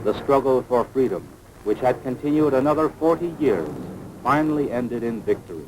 The struggle for freedom, which had continued another 40 years, finally ended in victory.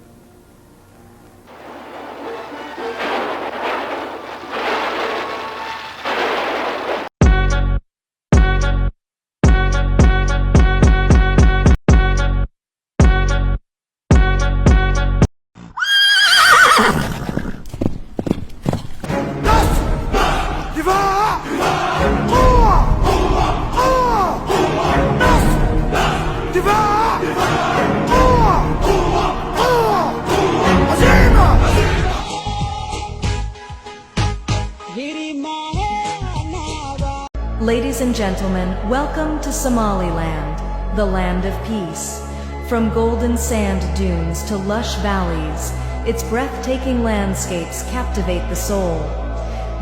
Ladies and gentlemen, welcome to Somaliland, the land of peace. From golden sand dunes to lush valleys, its breathtaking landscapes captivate the soul.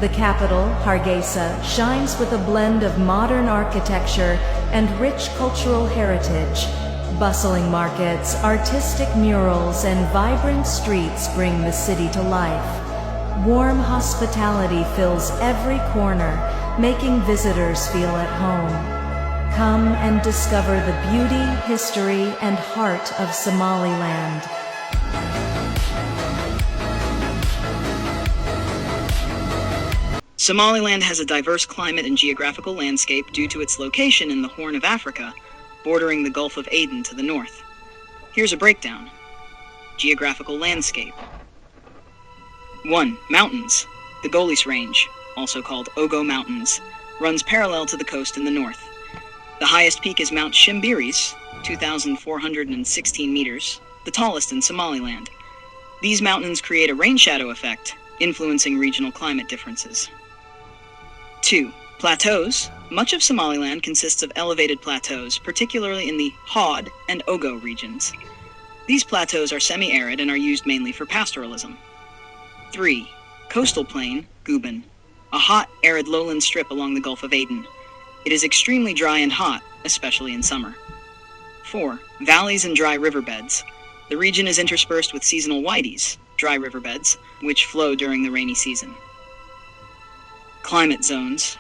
The capital, Hargeisa, shines with a blend of modern architecture and rich cultural heritage. Bustling markets, artistic murals, and vibrant streets bring the city to life. Warm hospitality fills every corner, making visitors feel at home. Come and discover the beauty, history, and heart of Somaliland. Somaliland has a diverse climate and geographical landscape due to its location in the Horn of Africa, bordering the Gulf of Aden to the north. Here's a breakdown. Geographical landscape. 1. Mountains. The Golis Range, also called Ogo Mountains, runs parallel to the coast in the north. The highest peak is Mount Shimbiris, 2,416 meters, the tallest in Somaliland. These mountains create a rain shadow effect, influencing regional climate differences. 2. Plateaus. Much of Somaliland consists of elevated plateaus, particularly in the Hod and Ogo regions. These plateaus are semi-arid and are used mainly for pastoralism. 3. Coastal plain, Guban, a hot, arid lowland strip along the Gulf of Aden. It is extremely dry and hot, especially in summer. 4. Valleys and dry riverbeds. The region is interspersed with seasonal whiteys, dry riverbeds, which flow during the rainy season. Climate zones.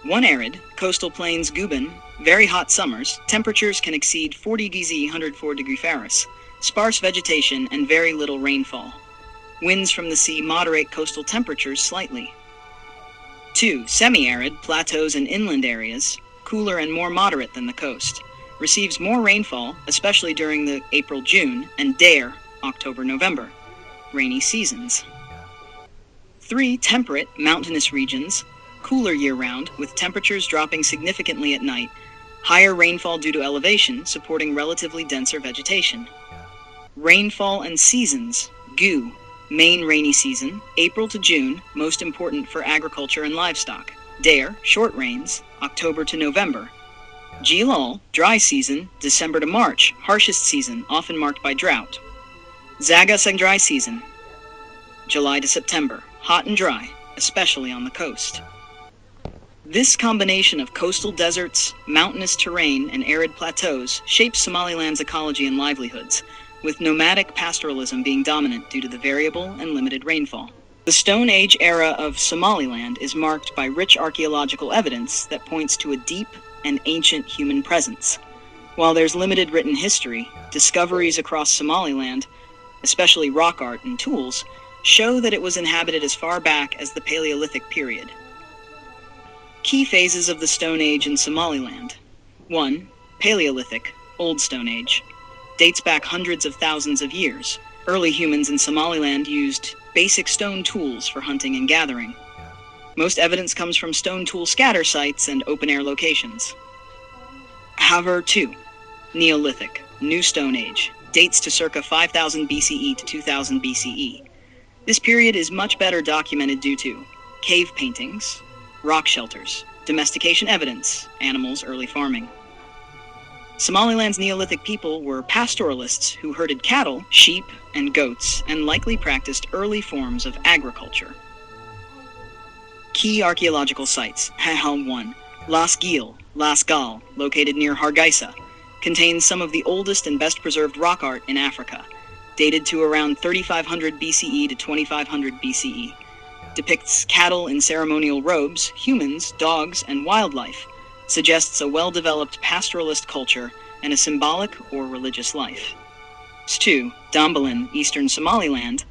1. Arid, coastal plains, Guban, very hot summers, temperatures can exceed 40 dZ 104 degree Fahrenheit, sparse vegetation and very little rainfall. Winds from the sea moderate coastal temperatures slightly. 2. Semi-arid, plateaus and inland areas, cooler and more moderate than the coast. Receives more rainfall, especially during the April-June and Dare, October-November, rainy seasons. 3. Temperate, mountainous regions, cooler year-round, with temperatures dropping significantly at night, higher rainfall due to elevation, supporting relatively denser vegetation. Rainfall and seasons, Gu. Main rainy season, April to June, most important for agriculture and livestock. Dare, short rains, October to November. Jilal, dry season, December to March, harshest season, often marked by drought. Zagasang dry season, July to September, hot and dry, especially on the coast. This combination of coastal deserts, mountainous terrain, and arid plateaus shapes Somaliland's ecology and livelihoods, with nomadic pastoralism being dominant due to the variable and limited rainfall. The Stone Age era of Somaliland is marked by rich archaeological evidence that points to a deep and ancient human presence. While there's limited written history, discoveries across Somaliland, especially rock art and tools, show that it was inhabited as far back as the Paleolithic period. Key phases of the Stone Age in Somaliland. 1. Paleolithic, Old Stone Age. Dates back hundreds of thousands of years. Early humans in Somaliland used basic stone tools for hunting and gathering. Most evidence comes from stone tool scatter sites and open-air locations. Haver 2. Neolithic, New Stone Age. Dates to circa 5000 BCE to 2000 BCE. This period is much better documented due to cave paintings, rock shelters, domestication evidence, animals' early farming. Somaliland's Neolithic people were pastoralists who herded cattle, sheep, and goats, and likely practiced early forms of agriculture. Key archaeological sites. Hahal 1. Las Gil, Las Gal, located near Hargeisa, contains some of the oldest and best preserved rock art in Africa, dated to around 3500 BCE to 2500 BCE. Depicts cattle in ceremonial robes, humans, dogs, and wildlife, suggests a well-developed pastoralist culture and a symbolic or religious life. 2. Dambalan, eastern Somaliland,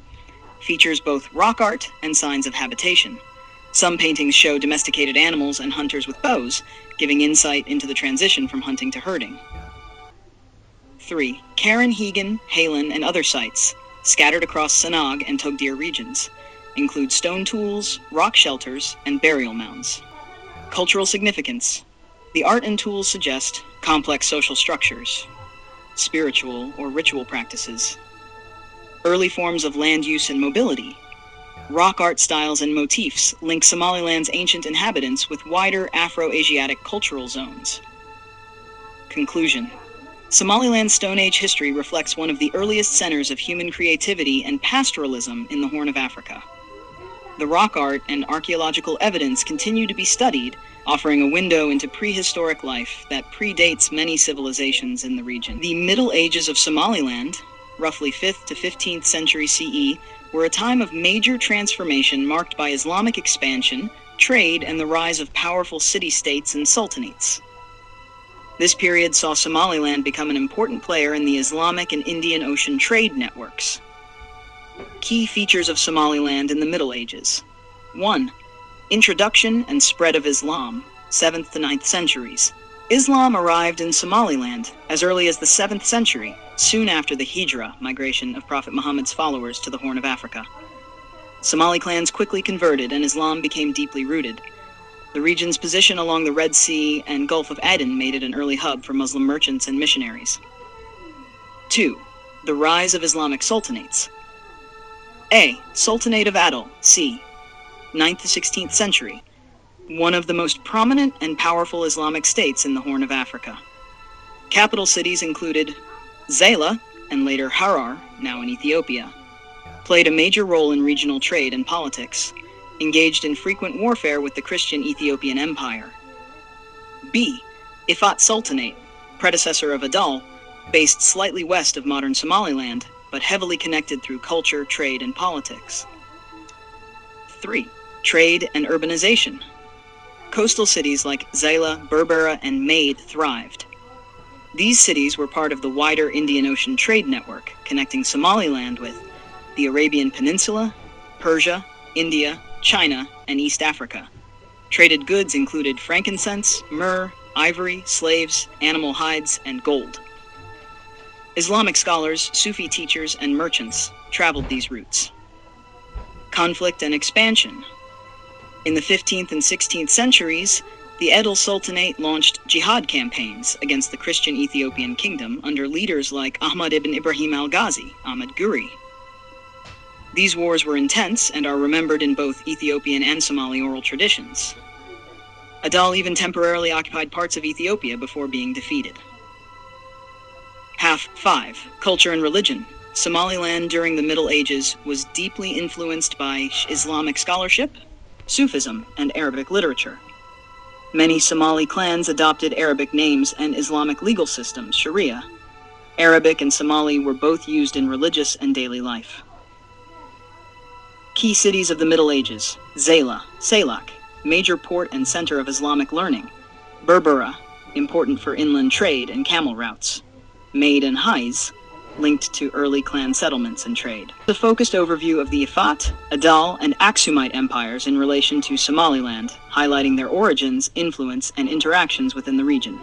features both rock art and signs of habitation. Some paintings show domesticated animals and hunters with bows, giving insight into the transition from hunting to herding. 3. Karen Hegan, Halen, and other sites, scattered across Sanag and Togdir regions, include stone tools, rock shelters, and burial mounds. Cultural significance. The art and tools suggest complex social structures, spiritual or ritual practices, early forms of land use and mobility. Rock art styles and motifs link Somaliland's ancient inhabitants with wider Afro-Asiatic cultural zones. Conclusion. Somaliland's Stone Age history reflects one of the earliest centers of human creativity and pastoralism in the Horn of Africa. The rock art and archaeological evidence continue to be studied, offering a window into prehistoric life that predates many civilizations in the region. The Middle Ages of Somaliland, roughly 5th to 15th century CE, were a time of major transformation marked by Islamic expansion, trade, and the rise of powerful city-states and sultanates. This period saw Somaliland become an important player in the Islamic and Indian Ocean trade networks. Key features of Somaliland in the Middle Ages. 1. Introduction and spread of Islam, 7th to 9th centuries. Islam arrived in Somaliland as early as the 7th century, soon after the Hijra migration of Prophet Muhammad's followers to the Horn of Africa. Somali clans quickly converted and Islam became deeply rooted. The region's position along the Red Sea and Gulf of Aden made it an early hub for Muslim merchants and missionaries. 2. The rise of Islamic sultanates. A. Sultanate of Adal, c. 9th to 16th century, one of the most prominent and powerful Islamic states in the Horn of Africa. Capital cities included Zaila, and later Harar, now in Ethiopia, played a major role in regional trade and politics, engaged in frequent warfare with the Christian Ethiopian Empire. B. Ifat Sultanate, predecessor of Adal, based slightly west of modern Somaliland, but heavily connected through culture, trade, and politics. 3. Trade and urbanization. Coastal cities like Zaila, Berbera, and Maid thrived. These cities were part of the wider Indian Ocean trade network, connecting Somaliland with the Arabian Peninsula, Persia, India, China, and East Africa. Traded goods included frankincense, myrrh, ivory, slaves, animal hides, and gold. Islamic scholars, Sufi teachers, and merchants traveled these routes. Conflict and expansion. In the 15th and 16th centuries, the Adal Sultanate launched jihad campaigns against the Christian Ethiopian kingdom under leaders like Ahmad ibn Ibrahim al-Ghazi, Ahmad Guri. These wars were intense and are remembered in both Ethiopian and Somali oral traditions. Adal even temporarily occupied parts of Ethiopia before being defeated. Half 5. Culture and religion. Somaliland during the Middle Ages was deeply influenced by Islamic scholarship, Sufism, and Arabic literature. Many Somali clans adopted Arabic names and Islamic legal systems, Sharia. Arabic and Somali were both used in religious and daily life. Key cities of the Middle Ages. Zaila, Salak, major port and center of Islamic learning. Berbera, important for inland trade and camel routes. Maid and Haiz, linked to early clan settlements and trade. The focused overview of the Ifat, Adal, and Aksumite empires in relation to Somaliland, highlighting their origins, influence, and interactions within the region.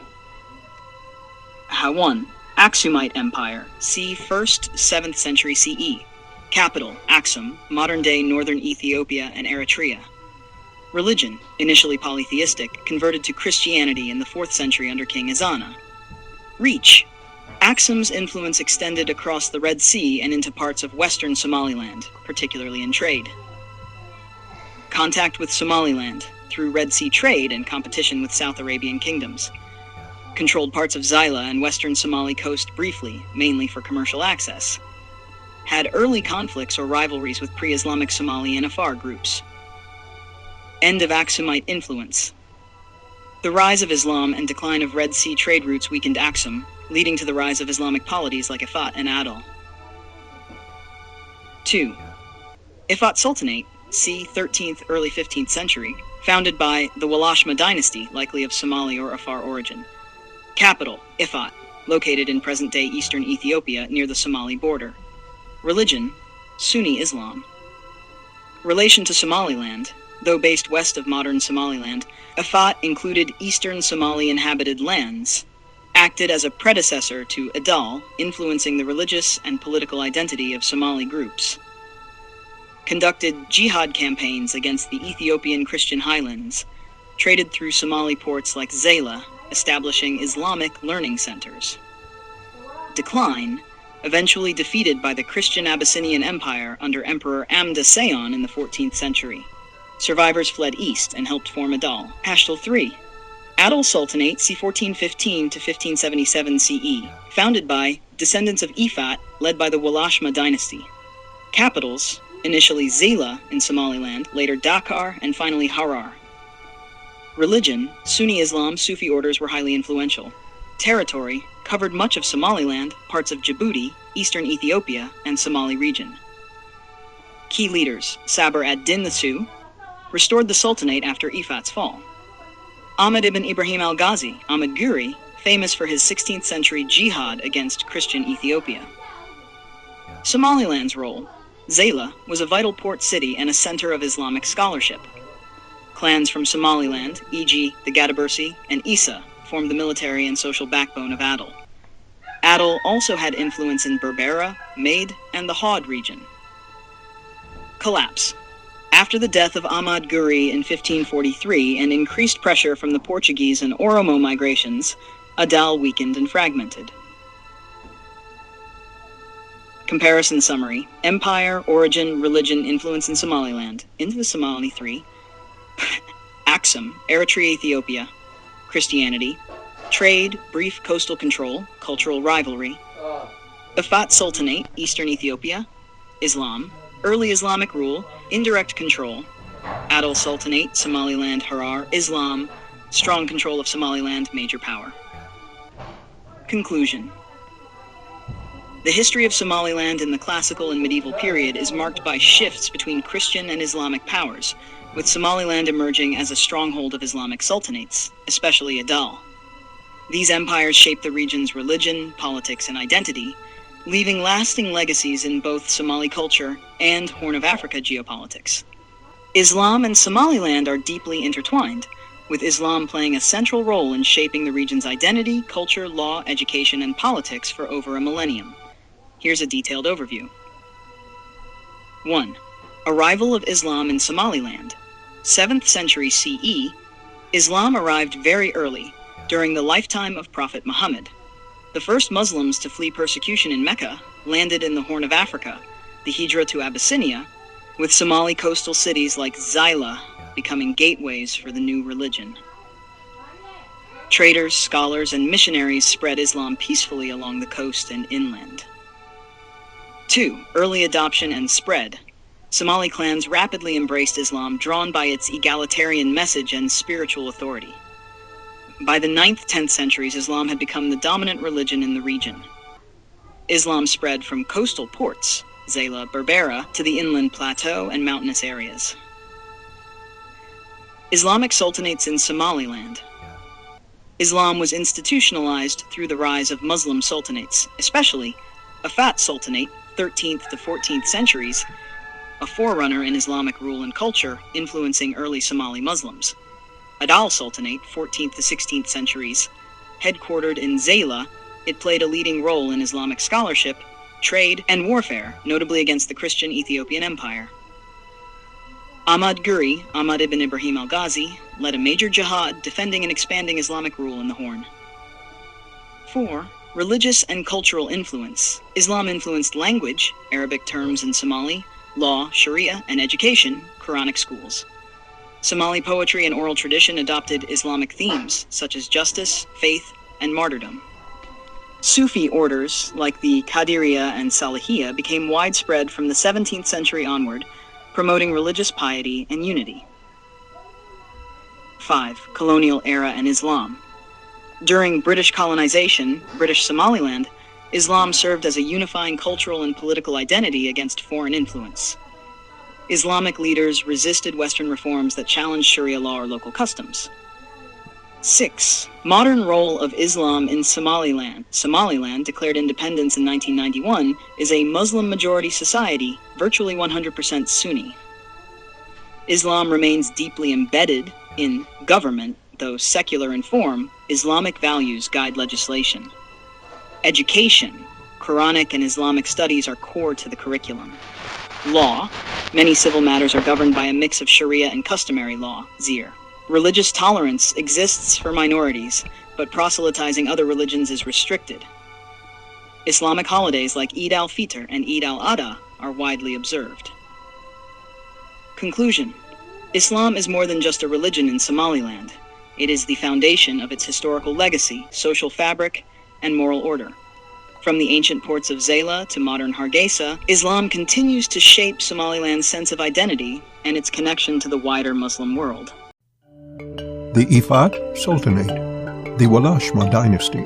1. Aksumite Empire, c. 1st, 7th century CE. Capital, Aksum, modern-day northern Ethiopia and Eritrea. Religion, initially polytheistic, converted to Christianity in the 4th century under King Ezana. Reach. Aksum's influence extended across the Red Sea and into parts of western Somaliland, particularly in trade. Contact with Somaliland, through Red Sea trade and competition with South Arabian kingdoms. Controlled parts of Zaila and western Somali coast briefly, mainly for commercial access. Had early conflicts or rivalries with pre-Islamic Somali and Afar groups. End of Aksumite influence. The rise of Islam and decline of Red Sea trade routes weakened Aksum, leading to the rise of Islamic polities like Ifat and Adal. 2. Ifat Sultanate, c. 13th, early 15th century, founded by the Walashma dynasty, likely of Somali or Afar origin. Capital, Ifat, located in present-day eastern Ethiopia near the Somali border. Religion, Sunni Islam. Relation to Somaliland. Though based west of modern Somaliland, Ifat included eastern Somali inhabited lands, acted as a predecessor to Adal, influencing the religious and political identity of Somali groups. Conducted jihad campaigns against the Ethiopian Christian highlands, traded through Somali ports like Zayla, establishing Islamic learning centers. Decline, eventually defeated by the Christian Abyssinian Empire under Emperor Amda Seyon in the 14th century. Survivors fled east and helped form Adal. Pashtul III. Adal Sultanate c. 1415 to 1577 CE, founded by descendants of Ifat, led by the Walashma dynasty. Capitals, initially Zayla in Somaliland, later Dakar, and finally Harar. Religion, Sunni Islam, Sufi orders were highly influential. Territory, covered much of Somaliland, parts of Djibouti, eastern Ethiopia, and Somali region. Key leaders, Sabr ad-Din II, restored the Sultanate after Ifat's fall. Ahmad ibn Ibrahim al-Ghazi, Ahmad Guri, famous for his 16th century jihad against Christian Ethiopia. Somaliland's role. Zayla was a vital port city and a center of Islamic scholarship. Clans from Somaliland, e.g. the Gadabursi and Isa, formed the military and social backbone of Adal. Adal also had influence in Berbera, Maid, and the Hod region. Collapse. After the death of Ahmad Guri in 1543 and increased pressure from the Portuguese and Oromo migrations, Adal weakened and fragmented. Comparison summary. Empire, origin, religion, influence in Somaliland. Into the Somali 3. Axum, Eritrea, Ethiopia. Christianity. Trade, brief coastal control, cultural rivalry. Ifat Sultanate, Eastern Ethiopia. Islam, early Islamic rule, indirect control. Adal Sultanate, Somaliland, Harar, Islam, strong control of Somaliland, major power. Conclusion. The history of Somaliland in the classical and medieval period is marked by shifts between Christian and Islamic powers, with Somaliland emerging as a stronghold of Islamic sultanates, especially Adal. These empires shaped the region's religion, politics, and identity, leaving lasting legacies in both Somali culture and Horn of Africa geopolitics. Islam and Somaliland are deeply intertwined, with Islam playing a central role in shaping the region's identity, culture, law, education, and politics for over a millennium. Here's a detailed overview. 1. Arrival of Islam in Somaliland. 7th century CE, Islam arrived very early, during the lifetime of Prophet Muhammad. The first Muslims to flee persecution in Mecca landed in the Horn of Africa, the Hijra to Abyssinia, with Somali coastal cities like Zayla becoming gateways for the new religion. Traders, scholars, and missionaries spread Islam peacefully along the coast and inland. 2. Early adoption and spread. Somali clans rapidly embraced Islam, drawn by its egalitarian message and spiritual authority. By the 9th-10th centuries, Islam had become the dominant religion in the region. Islam spread from coastal ports, Zayla, Berbera, to the inland plateau and mountainous areas. Islamic sultanates in Somaliland. Islam was institutionalized through the rise of Muslim sultanates, especially Ifat Sultanate, 13th to 14th centuries, a forerunner in Islamic rule and culture, influencing early Somali Muslims. Adal Sultanate, 14th to 16th centuries, headquartered in Zayla, it played a leading role in Islamic scholarship, trade, and warfare, notably against the Christian Ethiopian Empire. Ahmad Guri, Ahmad ibn Ibrahim al-Ghazi, led a major jihad defending and expanding Islamic rule in the Horn. 4. Religious and cultural influence. Islam influenced language, Arabic terms in Somali, law, Sharia, and education, Quranic schools. Somali poetry and oral tradition adopted Islamic themes, such as justice, faith, and martyrdom. Sufi orders, like the Qadiriya and Salihiyya, became widespread from the 17th century onward, promoting religious piety and unity. 5. Colonial era and Islam. During British colonization, British Somaliland, Islam served as a unifying cultural and political identity against foreign influence. Islamic leaders resisted Western reforms that challenged Sharia law or local customs. 6. Modern role of Islam in Somaliland. Somaliland, declared independence in 1991, is a Muslim-majority society, virtually 100% Sunni. Islam remains deeply embedded in government, though secular in form. Islamic values guide legislation. Education. Quranic and Islamic studies are core to the curriculum. Law. Many civil matters are governed by a mix of Sharia and customary law, zir. Religious tolerance exists for minorities, but proselytizing other religions is restricted. Islamic holidays like Eid al-Fitr and Eid al-Adha are widely observed. Conclusion. Islam is more than just a religion in Somaliland. It is the foundation of its historical legacy, social fabric, and moral order. From the ancient ports of Zayla to modern Hargeisa, Islam continues to shape Somaliland's sense of identity and its connection to the wider Muslim world. The Ifat Sultanate, the Walashma dynasty.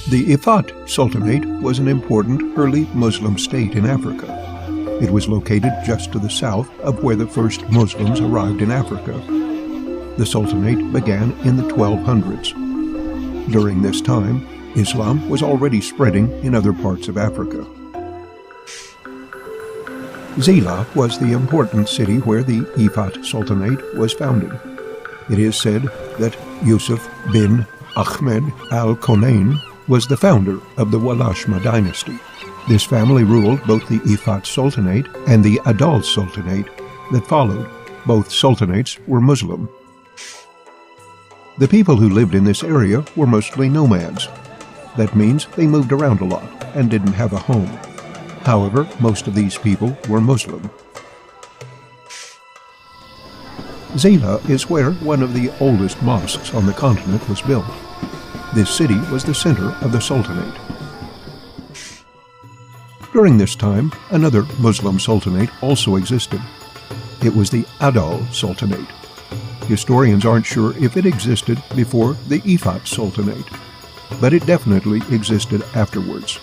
The Ifat Sultanate was an important early Muslim state in Africa. It was located just to the south of where the first Muslims arrived in Africa. The Sultanate began in the 1200s. During this time, Islam was already spreading in other parts of Africa. Zayla was the important city where the Ifat Sultanate was founded. It is said that Yusuf bin Ahmed al-Konain was the founder of the Walashma dynasty. This family ruled both the Ifat Sultanate and the Adal Sultanate that followed. Both sultanates were Muslim. The people who lived in this area were mostly nomads. That means they moved around a lot and didn't have a home. However, most of these people were Muslim. Zayla is where one of the oldest mosques on the continent was built. This city was the center of the Sultanate. During this time, another Muslim Sultanate also existed. It was the Adal Sultanate. Historians aren't sure if it existed before the Ifat Sultanate, but it definitely existed afterwards.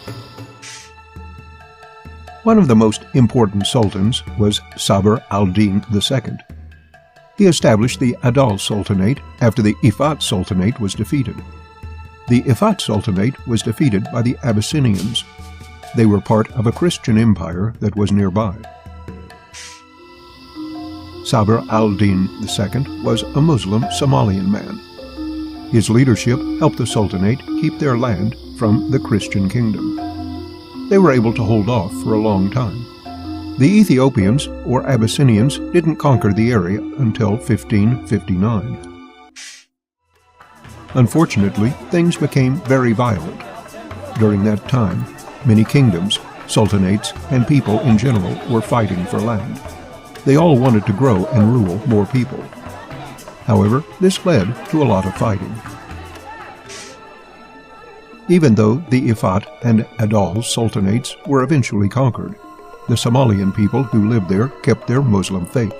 One of the most important sultans was Sabr al-Din II. He established the Adal Sultanate after the Ifat Sultanate was defeated. The Ifat Sultanate was defeated by the Abyssinians. They were part of a Christian empire that was nearby. Sabr al-Din II was a Muslim Somalian man. His leadership helped the Sultanate keep their land from the Christian kingdom. They were able to hold off for a long time. The Ethiopians, or Abyssinians, didn't conquer the area until 1559. Unfortunately, things became very violent. During that time, many kingdoms, sultanates, and people in general were fighting for land. They all wanted to grow and rule more people. However, this led to a lot of fighting. Even though the Ifat and Adal sultanates were eventually conquered, the Somalian people who lived there kept their Muslim faith.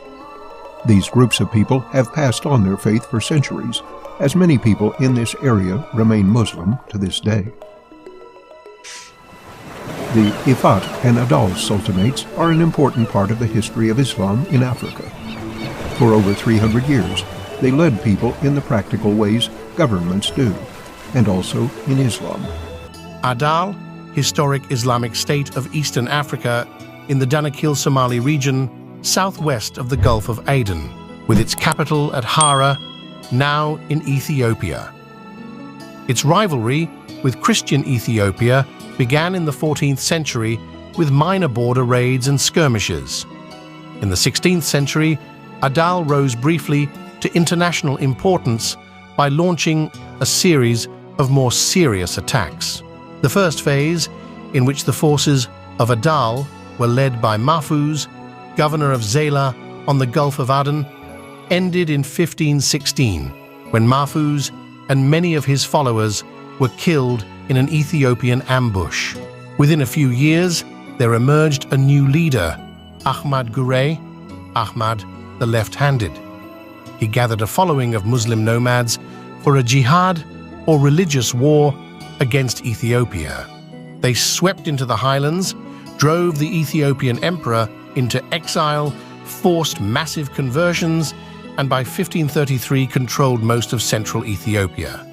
These groups of people have passed on their faith for centuries, as many people in this area remain Muslim to this day. The Ifat and Adal sultanates are an important part of the history of Islam in Africa. For over 300 years, they led people in the practical ways governments do, and also in Islam. Adal, historic Islamic state of Eastern Africa in the Danakil Somali region, southwest of the Gulf of Aden, with its capital at Hara, now in Ethiopia. Its rivalry with Christian Ethiopia began in the 14th century with minor border raids and skirmishes. In the 16th century, Adal rose briefly to international importance by launching a series of more serious attacks. The first phase, in which the forces of Adal were led by Mahfouz, governor of Zayla on the Gulf of Aden, ended in 1516, when Mahfouz and many of his followers were killed in an Ethiopian ambush. Within a few years, there emerged a new leader, Ahmad Gurey, Ahmad the Left-Handed. He gathered a following of Muslim nomads for a jihad or religious war against Ethiopia. They swept into the highlands, drove the Ethiopian emperor into exile, forced massive conversions, and by 1533 controlled most of central Ethiopia.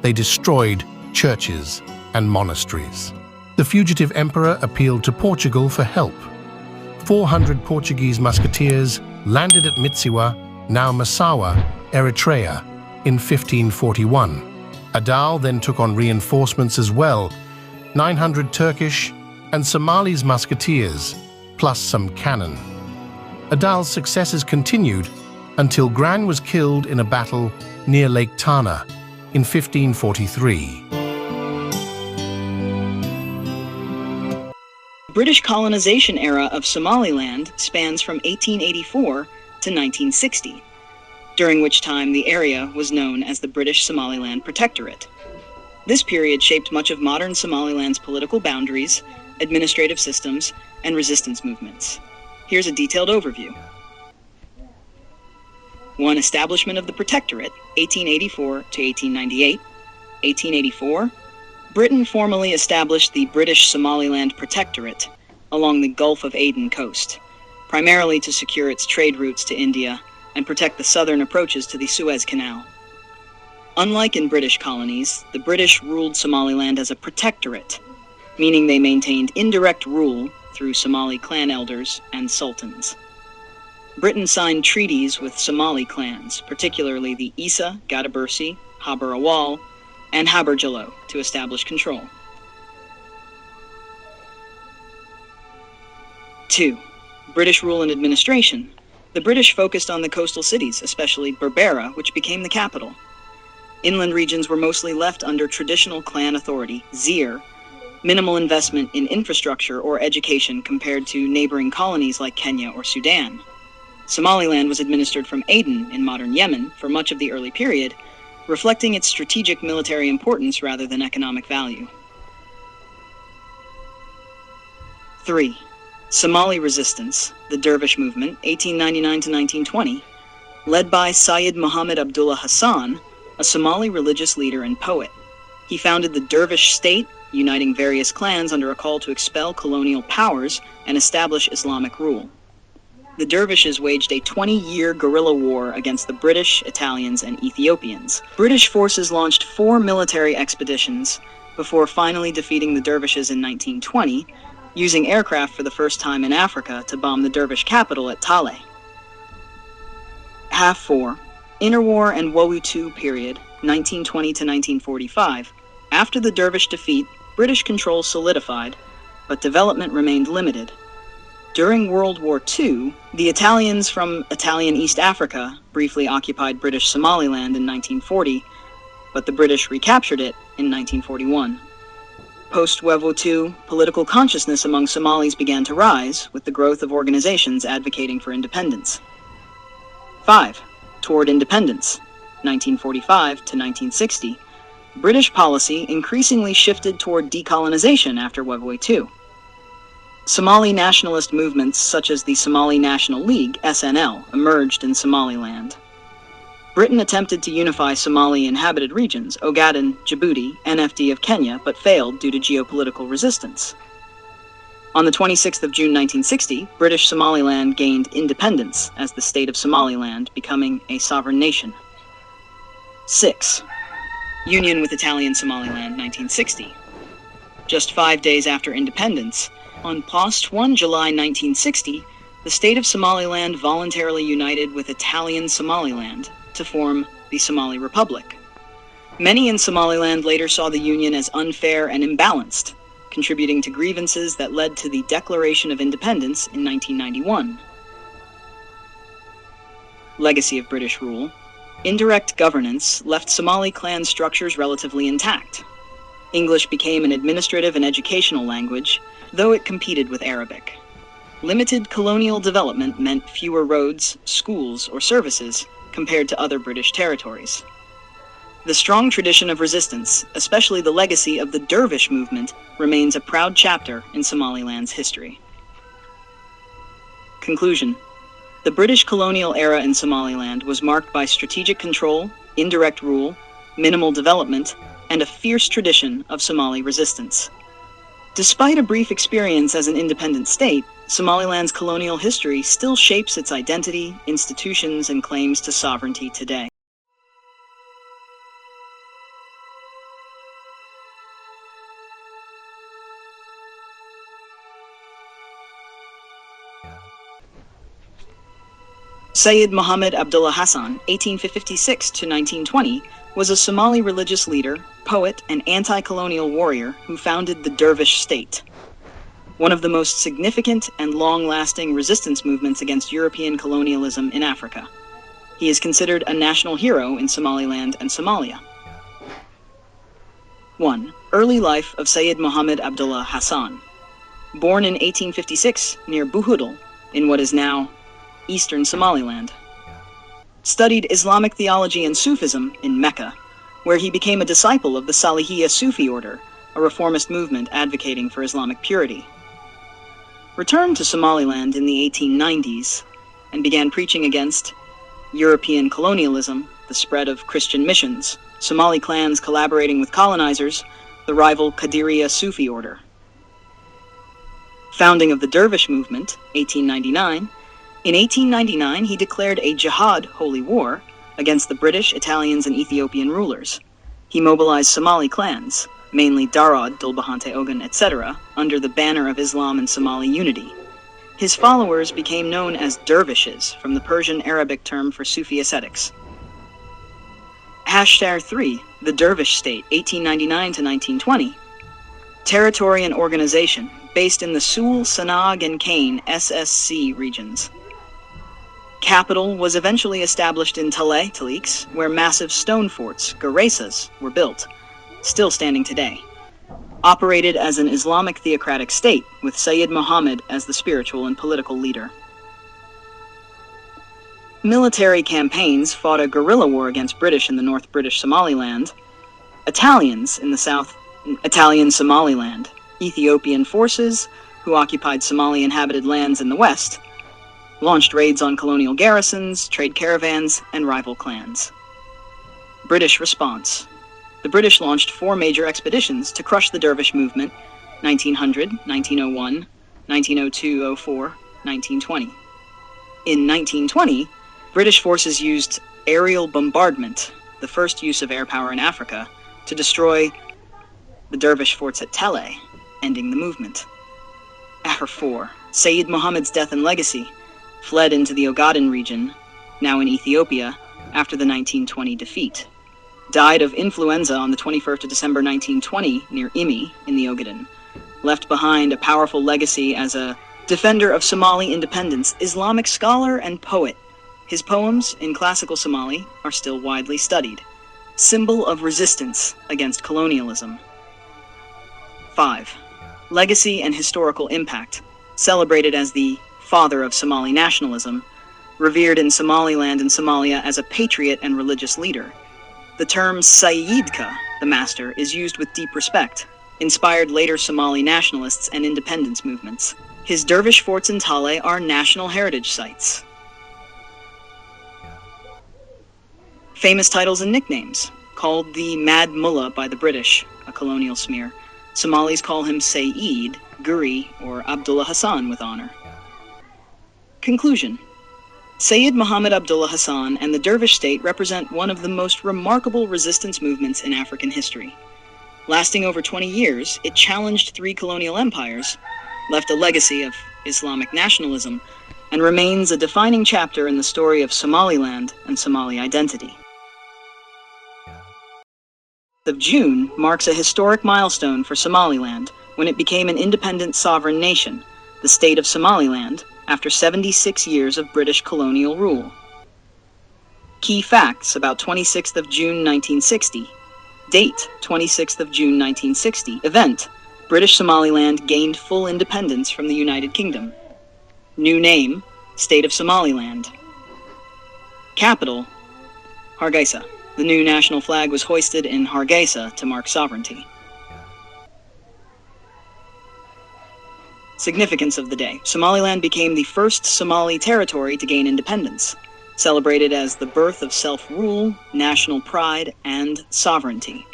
They destroyed churches and monasteries. The fugitive emperor appealed to Portugal for help. 400 Portuguese musketeers landed at Mitsiwa, now Massawa, Eritrea, in 1541. Adal then took on reinforcements as well, 900 Turkish and Somali's musketeers, plus some cannon. Adal's successes continued until Gran was killed in a battle near Lake Tana in 1543. The British colonization era of Somaliland spans from 1884 to 1960, during which time the area was known as the British Somaliland Protectorate. This period shaped much of modern Somaliland's political boundaries, administrative systems, and resistance movements. Here's a detailed overview. 1. Establishment of the Protectorate, 1884 to 1898. 1884, Britain formally established the British Somaliland Protectorate along the Gulf of Aden coast, primarily to secure its trade routes to India and protect the southern approaches to the Suez Canal. Unlike in British colonies, the British ruled Somaliland as a protectorate, meaning they maintained indirect rule through Somali clan elders and sultans. Britain signed treaties with Somali clans, particularly the Isa, Gadabursi, Haber Awal, and Haber Jallo, to establish control. 2. British rule and administration. The British focused on the coastal cities, especially Berbera, which became the capital. Inland regions were mostly left under traditional clan authority, Zir, minimal investment in infrastructure or education compared to neighboring colonies like Kenya or Sudan. Somaliland was administered from Aden in modern Yemen for much of the early period, reflecting its strategic military importance rather than economic value. 3. Somali resistance, the Dervish movement, 1899 to 1920, led by Syed Muhammad Abdullah Hassan, a Somali religious leader and poet. He founded the Dervish state, uniting various clans under a call to expel colonial powers and establish Islamic rule. The Dervishes waged a 20-year guerrilla war against the British, Italians, and Ethiopians. British forces launched 4 military expeditions before finally defeating the Dervishes in 1920, using aircraft for the first time in Africa to bomb the Dervish capital at Tale. Half 4. Interwar and Wowu II period, 1920 to 1945. After the Dervish defeat, British control solidified, but development remained limited. During World War II, the Italians from Italian East Africa briefly occupied British Somaliland in 1940, but the British recaptured it in 1941. Post-World War II, political consciousness among Somalis began to rise, with the growth of organizations advocating for independence. 5. Toward independence, 1945 to 1960. British policy increasingly shifted toward decolonization after World War II. Somali nationalist movements such as the Somali National League, SNL, emerged in Somaliland. Britain attempted to unify Somali inhabited regions, Ogaden, Djibouti, NFD of Kenya, but failed due to geopolitical resistance. On the 26th of June 1960, British Somaliland gained independence as the state of Somaliland, becoming a sovereign nation. 6. Union with Italian Somaliland, 1960. Just 5 days after independence, on post-1 July 1960, the state of Somaliland voluntarily united with Italian Somaliland to form the Somali Republic. Many in Somaliland later saw the union as unfair and imbalanced, contributing to grievances that led to the Declaration of Independence in 1991. Legacy of British rule. Indirect governance left Somali clan structures relatively intact. English became an administrative and educational language, though it competed with Arabic. Limited colonial development meant fewer roads, schools, or services compared to other British territories. The strong tradition of resistance, especially the legacy of the Dervish movement, remains a proud chapter in Somaliland's history. Conclusion. The British colonial era in Somaliland was marked by strategic control, indirect rule, minimal development, and a fierce tradition of Somali resistance. Despite a brief experience as an independent state, Somaliland's colonial history still shapes its identity, institutions, and claims to sovereignty today. Sayyid Muhammad Abdullah Hassan, 1856 to 1920, was a Somali religious leader, poet, and anti-colonial warrior who founded the Dervish state, one of the most significant and long-lasting resistance movements against European colonialism in Africa. He is considered a national hero in Somaliland and Somalia. 1. Early life of Sayyid Muhammad Abdullah Hassan. Born in 1856 near Buhudal, in what is now Eastern Somaliland. Studied Islamic theology and Sufism in Mecca, where he became a disciple of the Salihiyya Sufi order, a reformist movement advocating for Islamic purity. Returned to Somaliland in the 1890s and began preaching against European colonialism, the spread of Christian missions, Somali clans collaborating with colonizers, the rival Qadiriyya Sufi order. Founding of the Dervish movement, 1899. In 1899, he declared a jihad, holy war, against the British, Italians, and Ethiopian rulers. He mobilized Somali clans, mainly Darod, Dulbahante Ogun, etc., under the banner of Islam and Somali unity. His followers became known as dervishes, from the Persian Arabic term for Sufi ascetics. Hashtar 3, the Dervish State, 1899 to 1920. Territory and organization, based in the Sul, Sanag, and Kane SSC regions. Capital was eventually established in Taleh, Talix, where massive stone forts, Hargeisas, were built, still standing today. Operated as an Islamic theocratic state, with Sayyid Muhammad as the spiritual and political leader. Military campaigns fought a guerrilla war against British in the North British Somaliland, Italians in the South Italian Somaliland, Ethiopian forces, who occupied Somali-inhabited lands in the West, launched raids on colonial garrisons, trade caravans, and rival clans. British response. The British launched 4 major expeditions to crush the Dervish movement, 1900, 1901, 1902-04, 1920. In 1920, British forces used aerial bombardment, the first use of air power in Africa, to destroy the Dervish forts at Taleh, ending the movement. After 4, Sayyid Muhammad's death and legacy, fled into the Ogaden region, now in Ethiopia, after the 1920 defeat. Died of influenza on the 21st of December 1920 near Imi in the Ogaden. Left behind a powerful legacy as a defender of Somali independence, Islamic scholar, and poet. His poems in classical Somali are still widely studied. Symbol of resistance against colonialism. 5. Legacy and historical impact. Celebrated as the father of Somali nationalism, revered in Somaliland and Somalia as a patriot and religious leader. The term Sayyidka, the master, is used with deep respect, inspired later Somali nationalists and independence movements. His dervish forts in Taleh are national heritage sites. Famous titles and nicknames. Called the Mad Mullah by the British, a colonial smear. Somalis call him Sayyid, Guri, or Abdullah Hassan with honor. Conclusion. Sayyid Muhammad Abdullah Hassan and the Dervish state represent one of the most remarkable resistance movements in African history. Lasting over 20 years, it challenged 3 colonial empires, left a legacy of Islamic nationalism, and remains a defining chapter in the story of Somaliland and Somali identity. Of June marks a historic milestone for Somaliland when it became an independent sovereign nation, the state of Somaliland, after 76 years of British colonial rule. Key facts about 26th of June 1960. Date, 26th of June 1960. Event, British Somaliland gained full independence from the United Kingdom. New name, State of Somaliland. Capital, Hargeisa. The new national flag was hoisted in Hargeisa to mark sovereignty. Significance of the day. Somaliland became the first Somali territory to gain independence, celebrated as the birth of self-rule, national pride, and sovereignty.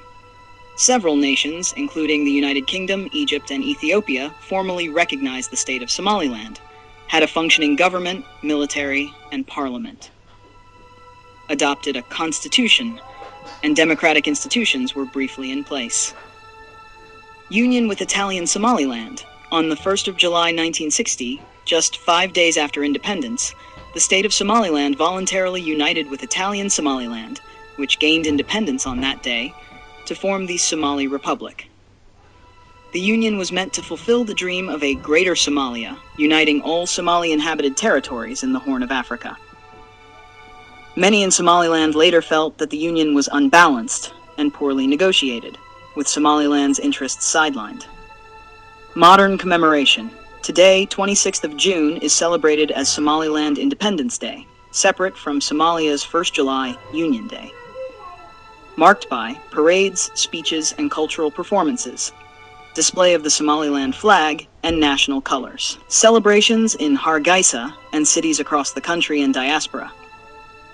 Several nations, including the United Kingdom, Egypt, and Ethiopia, formally recognized the state of Somaliland, had a functioning government, military, and parliament, adopted a constitution, and democratic institutions were briefly in place. Union with Italian Somaliland. On the 1st of July 1960, just 5 days after independence, the state of Somaliland voluntarily united with Italian Somaliland, which gained independence on that day, to form the Somali Republic. The union was meant to fulfill the dream of a Greater Somalia, uniting all Somali-inhabited territories in the Horn of Africa. Many in Somaliland later felt that the union was unbalanced and poorly negotiated, with Somaliland's interests sidelined. Modern commemoration. Today, 26th of June, is celebrated as Somaliland Independence Day, separate from Somalia's 1st July Union Day. Marked by parades, speeches, and cultural performances, display of the Somaliland flag and national colors, celebrations in Hargeisa and cities across the country and diaspora,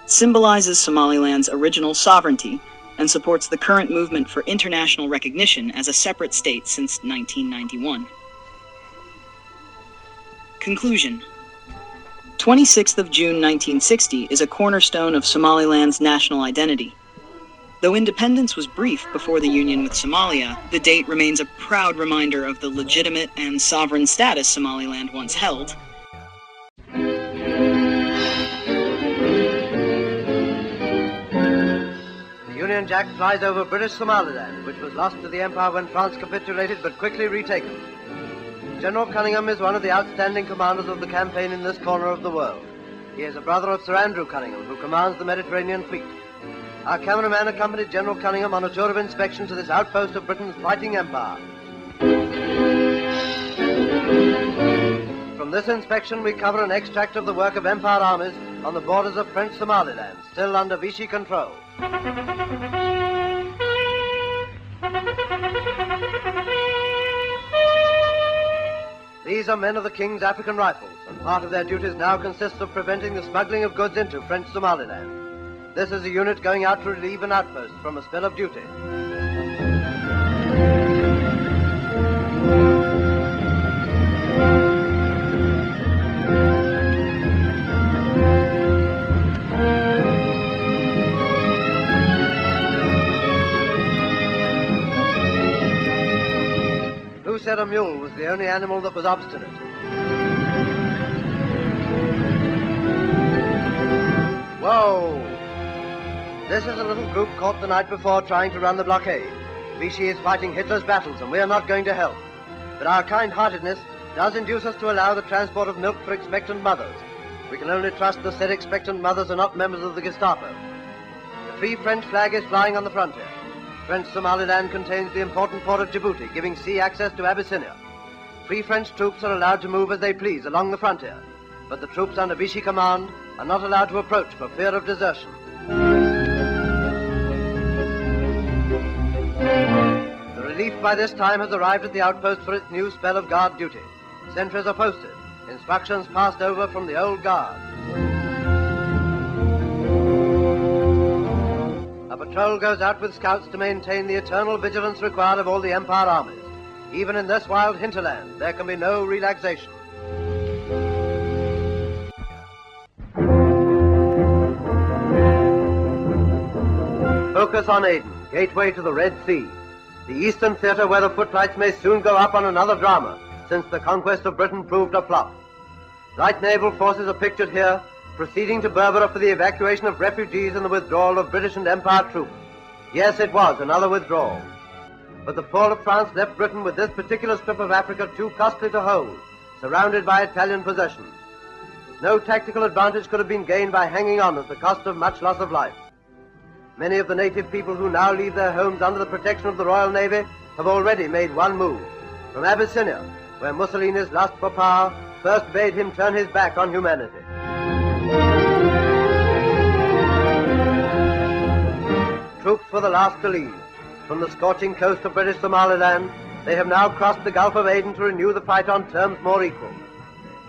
symbolizes Somaliland's original sovereignty and supports the current movement for international recognition as a separate state since 1991. Conclusion. 26th of June 1960 is a cornerstone of Somaliland's national identity. Though independence was brief before the union with Somalia, the date remains a proud reminder of the legitimate and sovereign status Somaliland once held. The Union Jack flies over British Somaliland, which was lost to the Empire when France capitulated but quickly retaken. General Cunningham is one of the outstanding commanders of the campaign in this corner of the world. He is a brother of Sir Andrew Cunningham, who commands the Mediterranean fleet. Our cameraman accompanied General Cunningham on a tour of inspection to this outpost of Britain's fighting empire. From this inspection, we cover an extract of the work of Empire armies on the borders of French Somaliland, still under Vichy control. These are men of the King's African Rifles, and part of their duties now consists of preventing the smuggling of goods into French Somaliland. This is a unit going out to relieve an outpost from a spill of duty. Who said a mule was the only animal that was obstinate? Whoa! This is a little group caught the night before trying to run the blockade. Vichy is fighting Hitler's battles and we are not going to help. But our kind-heartedness does induce us to allow the transport of milk for expectant mothers. We can only trust the said expectant mothers are not members of the Gestapo. The Free French flag is flying on the frontier. French Somaliland contains the important port of Djibouti, giving sea access to Abyssinia. Free French troops are allowed to move as they please along the frontier, but the troops under Vichy command are not allowed to approach for fear of desertion. The relief by this time has arrived at the outpost for its new spell of guard duty. Sentries are posted, instructions passed over from the old guard. A patrol goes out with scouts to maintain the eternal vigilance required of all the Empire armies. Even in this wild hinterland, there can be no relaxation. Focus on Aden, gateway to the Red Sea. The Eastern Theatre where the footlights may soon go up on another drama, since the conquest of Britain proved a flop. Light naval forces are pictured here, proceeding to Berbera for the evacuation of refugees and the withdrawal of British and Empire troops. Yes, it was another withdrawal. But the fall of France left Britain with this particular strip of Africa too costly to hold, surrounded by Italian possessions. No tactical advantage could have been gained by hanging on at the cost of much loss of life. Many of the native people who now leave their homes under the protection of the Royal Navy have already made one move. From Abyssinia, where Mussolini's lust for power first bade him turn his back on humanity. Troops were the last to leave. From the scorching coast of British Somaliland, they have now crossed the Gulf of Aden to renew the fight on terms more equal.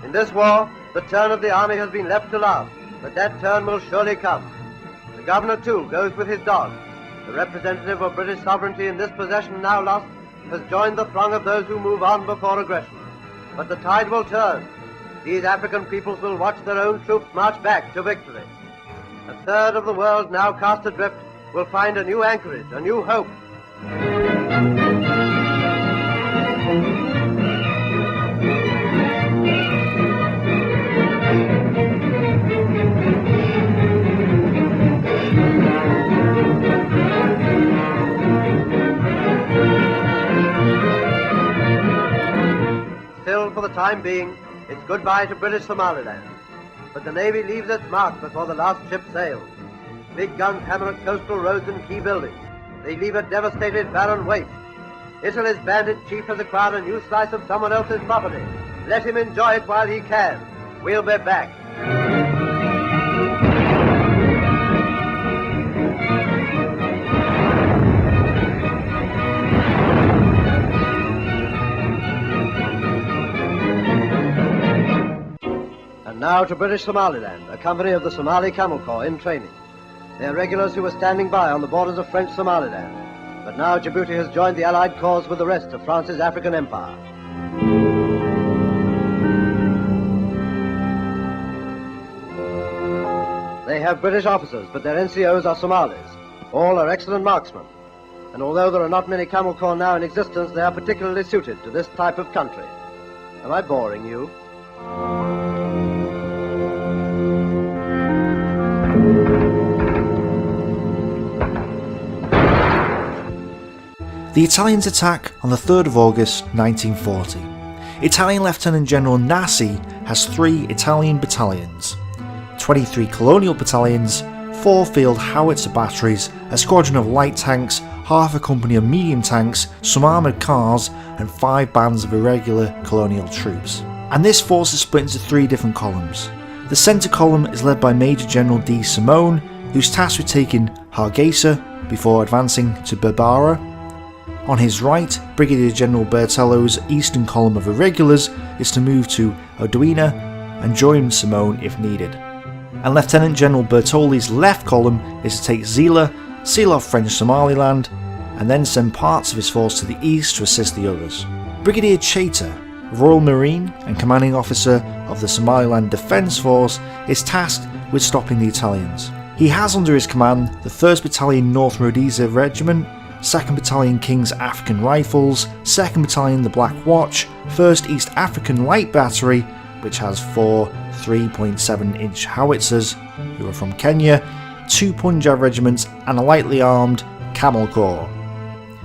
In this war, the turn of the army has been left to last, but that turn will surely come. The governor, too, goes with his dog. the representative of British sovereignty in this possession now lost, has joined the throng of those who move on before aggression. But the tide will turn. These African peoples will watch their own troops march back to victory. A third of the world now cast adrift will find a new anchorage, a new hope. Still, for the time being, it's goodbye to British Somaliland. But the Navy leaves its mark before the last ship sails. Big guns hammer at coastal roads and key buildings. They leave a devastated, barren waste. Italy's bandit chief has acquired a new slice of someone else's property. Let him enjoy it while he can. We'll be back. And now to British Somaliland, a company of the Somali Camel Corps in training. They are regulars who were standing by on the borders of French Somaliland. But now Djibouti has joined the Allied cause with the rest of France's African empire. They have British officers, but their NCOs are Somalis. All are excellent marksmen. And although there are not many Camel Corps now in existence, they are particularly suited to this type of country. Am I boring you? The Italians attack on the 3rd of August 1940. Italian Lieutenant General Nassi has 3 Italian battalions, 23 colonial battalions, 4 field howitzer batteries, a squadron of light tanks, half a company of medium tanks, some armoured cars, and 5 bands of irregular colonial troops. And this force is split into 3 different columns. The centre column is led by Major General D. Simone, who's tasked with taking Hargeisa before advancing to Berbera. On his right, Brigadier General Bertello's eastern column of irregulars is to move to Odwina and join Simone if needed. And Lieutenant General Bertoli's left column is to take Zila, seal off French Somaliland, and then send parts of his force to the east to assist the others. Brigadier Chater, Royal Marine and commanding officer of the Somaliland Defence Force, is tasked with stopping the Italians. He has under his command the 1st Battalion North Rhodesia Regiment, 2nd Battalion King's African Rifles, 2nd Battalion the Black Watch, 1st East African Light Battery, which has 4 3.7-inch howitzers, who are from Kenya, 2 Punjab regiments, and a lightly armed Camel Corps.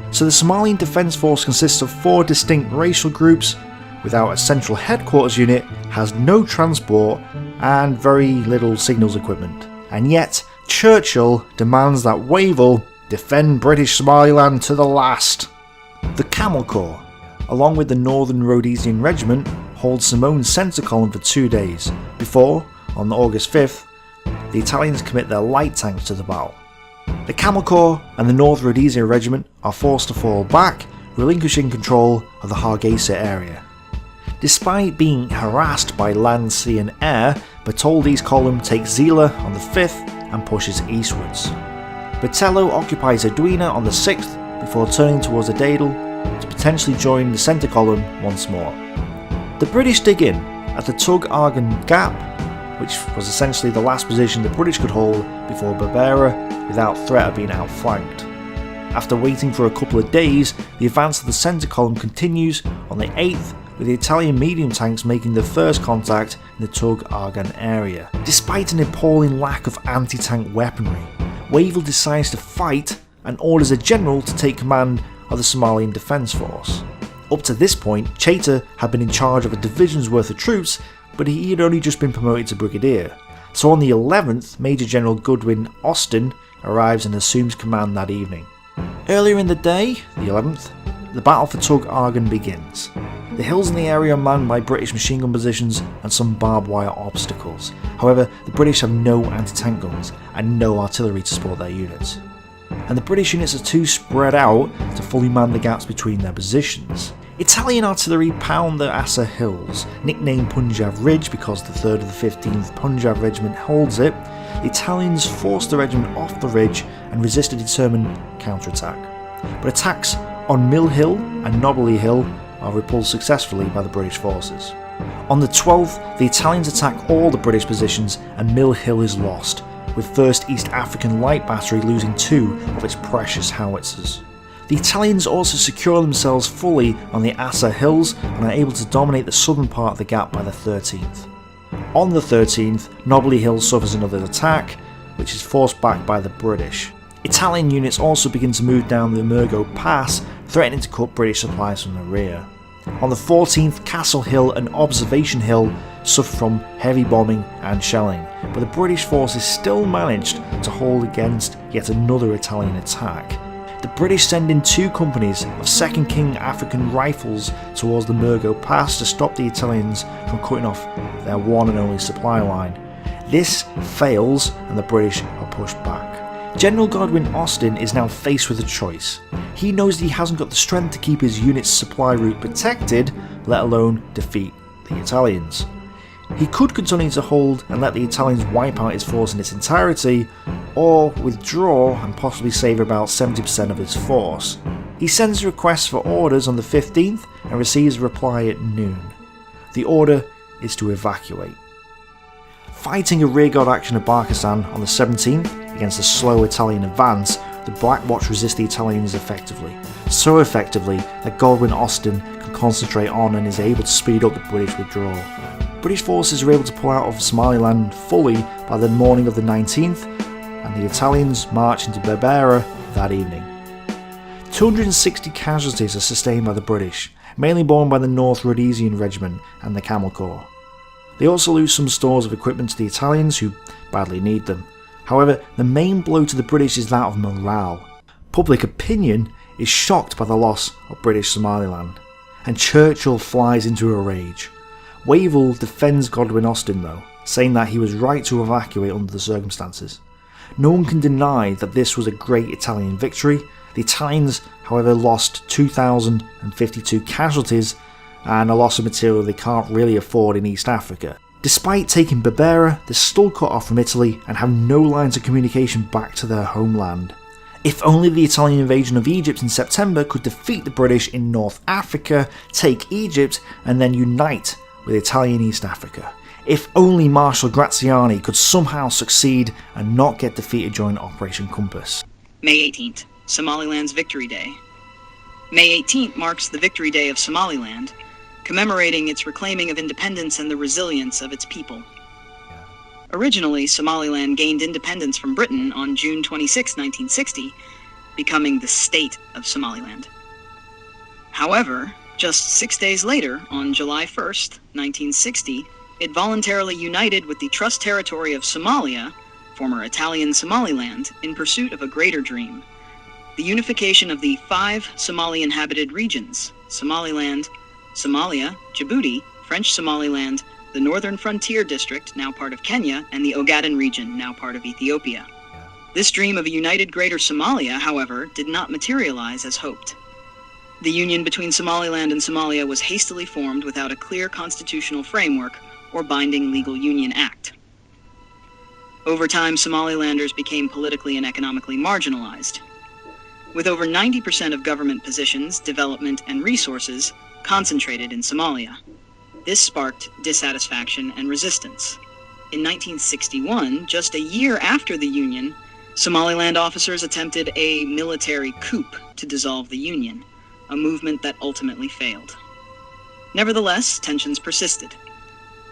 So the Somalian Defence Force consists of 4 distinct racial groups, without a central headquarters unit, has no transport, and very little signals equipment. And yet, Churchill demands that Wavell defend British Somaliland to the last. The Camel Corps, along with the Northern Rhodesian Regiment, holds Simone's centre column for 2 days, before, on August 5th, the Italians commit their light tanks to the battle. The Camel Corps and the North Rhodesia Regiment are forced to fall back, relinquishing control of the Hargeisa area. Despite being harassed by land, sea and air, Bertoldi's column takes Zila on the 5th and pushes eastwards. Bertello occupies Odwina on the 6th before turning towards Adadel to potentially join the centre column once more. The British dig in at the Tug Argan Gap, which was essentially the last position the British could hold before Berbera without threat of being outflanked. After waiting for a couple of days, the advance of the centre column continues on the 8th, with the Italian medium tanks making their first contact in the Tug Argan area. Despite an appalling lack of anti-tank weaponry, Wavell decides to fight and orders a general to take command of the Somalian Defence Force. Up to this point, Chater had been in charge of a division's worth of troops, but he had only just been promoted to brigadier. So on the 11th, Major General Goodwin Austin arrives and assumes command that evening. Earlier in the day, the 11th, the battle for Tug Argan begins. The hills in the area are manned by British machine gun positions and some barbed wire obstacles. However, the British have no anti-tank guns and no artillery to support their units. And the British units are too spread out to fully man the gaps between their positions. Italian artillery pound the Assa Hills, nicknamed Punjab Ridge because the 3rd of the 15th Punjab Regiment holds it, the Italians forced the regiment off the ridge and resisted a determined counterattack. But attacks on Mill Hill and Nobley Hill are repulsed successfully by the British forces. On the 12th, the Italians attack all the British positions and Mill Hill is lost, with 1st East African Light Battery losing 2 of its precious howitzers. The Italians also secure themselves fully on the Assa Hills and are able to dominate the southern part of the gap by the 13th. On the 13th, Nobley Hill suffers another attack, which is forced back by the British. Italian units also begin to move down the Murgo Pass, threatening to cut British supplies from the rear. On the 14th, Castle Hill and Observation Hill suffer from heavy bombing and shelling, but the British forces still managed to hold against yet another Italian attack. The British send in 2 companies of 2nd King African Rifles towards the Murgo Pass to stop the Italians from cutting off their one and only supply line. This fails and the British are pushed back. General Godwin Austen is now faced with a choice. He knows that he hasn't got the strength to keep his unit's supply route protected, let alone defeat the Italians. He could continue to hold and let the Italians wipe out his force in its entirety, or withdraw and possibly save about 70% of his force. He sends a request for orders on the 15th and receives a reply at noon. The order is to evacuate. Fighting a rearguard action at Barcasan on the 17th against a slow Italian advance, the Black Watch resist the Italians effectively. So effectively that Godwin Austen can concentrate on and is able to speed up the British withdrawal. British forces are able to pull out of Somaliland fully by the morning of the 19th, and the Italians march into Berbera that evening. 260 casualties are sustained by the British, mainly borne by the North Rhodesian Regiment and the Camel Corps. They also lose some stores of equipment to the Italians, who badly need them. However, the main blow to the British is that of morale. Public opinion is shocked by the loss of British Somaliland, and Churchill flies into a rage. Wavell defends Godwin Austen though, saying that he was right to evacuate under the circumstances. No one can deny that this was a great Italian victory. The Italians, however, lost 2,052 casualties and a loss of material they can't really afford in East Africa. Despite taking Berbera, they're still cut off from Italy and have no lines of communication back to their homeland. If only the Italian invasion of Egypt in September could defeat the British in North Africa, take Egypt, and then unite with Italian East Africa. If only Marshal Graziani could somehow succeed and not get defeated during Operation Compass. May 18th, Somaliland's Victory Day. May 18th marks the Victory Day of Somaliland, commemorating its reclaiming of independence and the resilience of its people. Originally, Somaliland gained independence from Britain on June 26, 1960, becoming the State of Somaliland. However, just 6 days later, on July 1st, 1960, it voluntarily united with the Trust Territory of Somalia, former Italian Somaliland, in pursuit of a greater dream: the unification of the 5 Somali-inhabited regions: Somaliland, Somalia, Djibouti, French Somaliland, the Northern Frontier District, now part of Kenya, and the Ogaden region, now part of Ethiopia. This dream of a united Greater Somalia, however, did not materialize as hoped. The union between Somaliland and Somalia was hastily formed without a clear constitutional framework or binding legal union act. Over time, Somalilanders became politically and economically marginalized. With over 90% of government positions, development, and resources concentrated in Somalia. This sparked dissatisfaction and resistance. In 1961, just a year after the Union, Somaliland officers attempted a military coup to dissolve the Union, a movement that ultimately failed. Nevertheless, tensions persisted.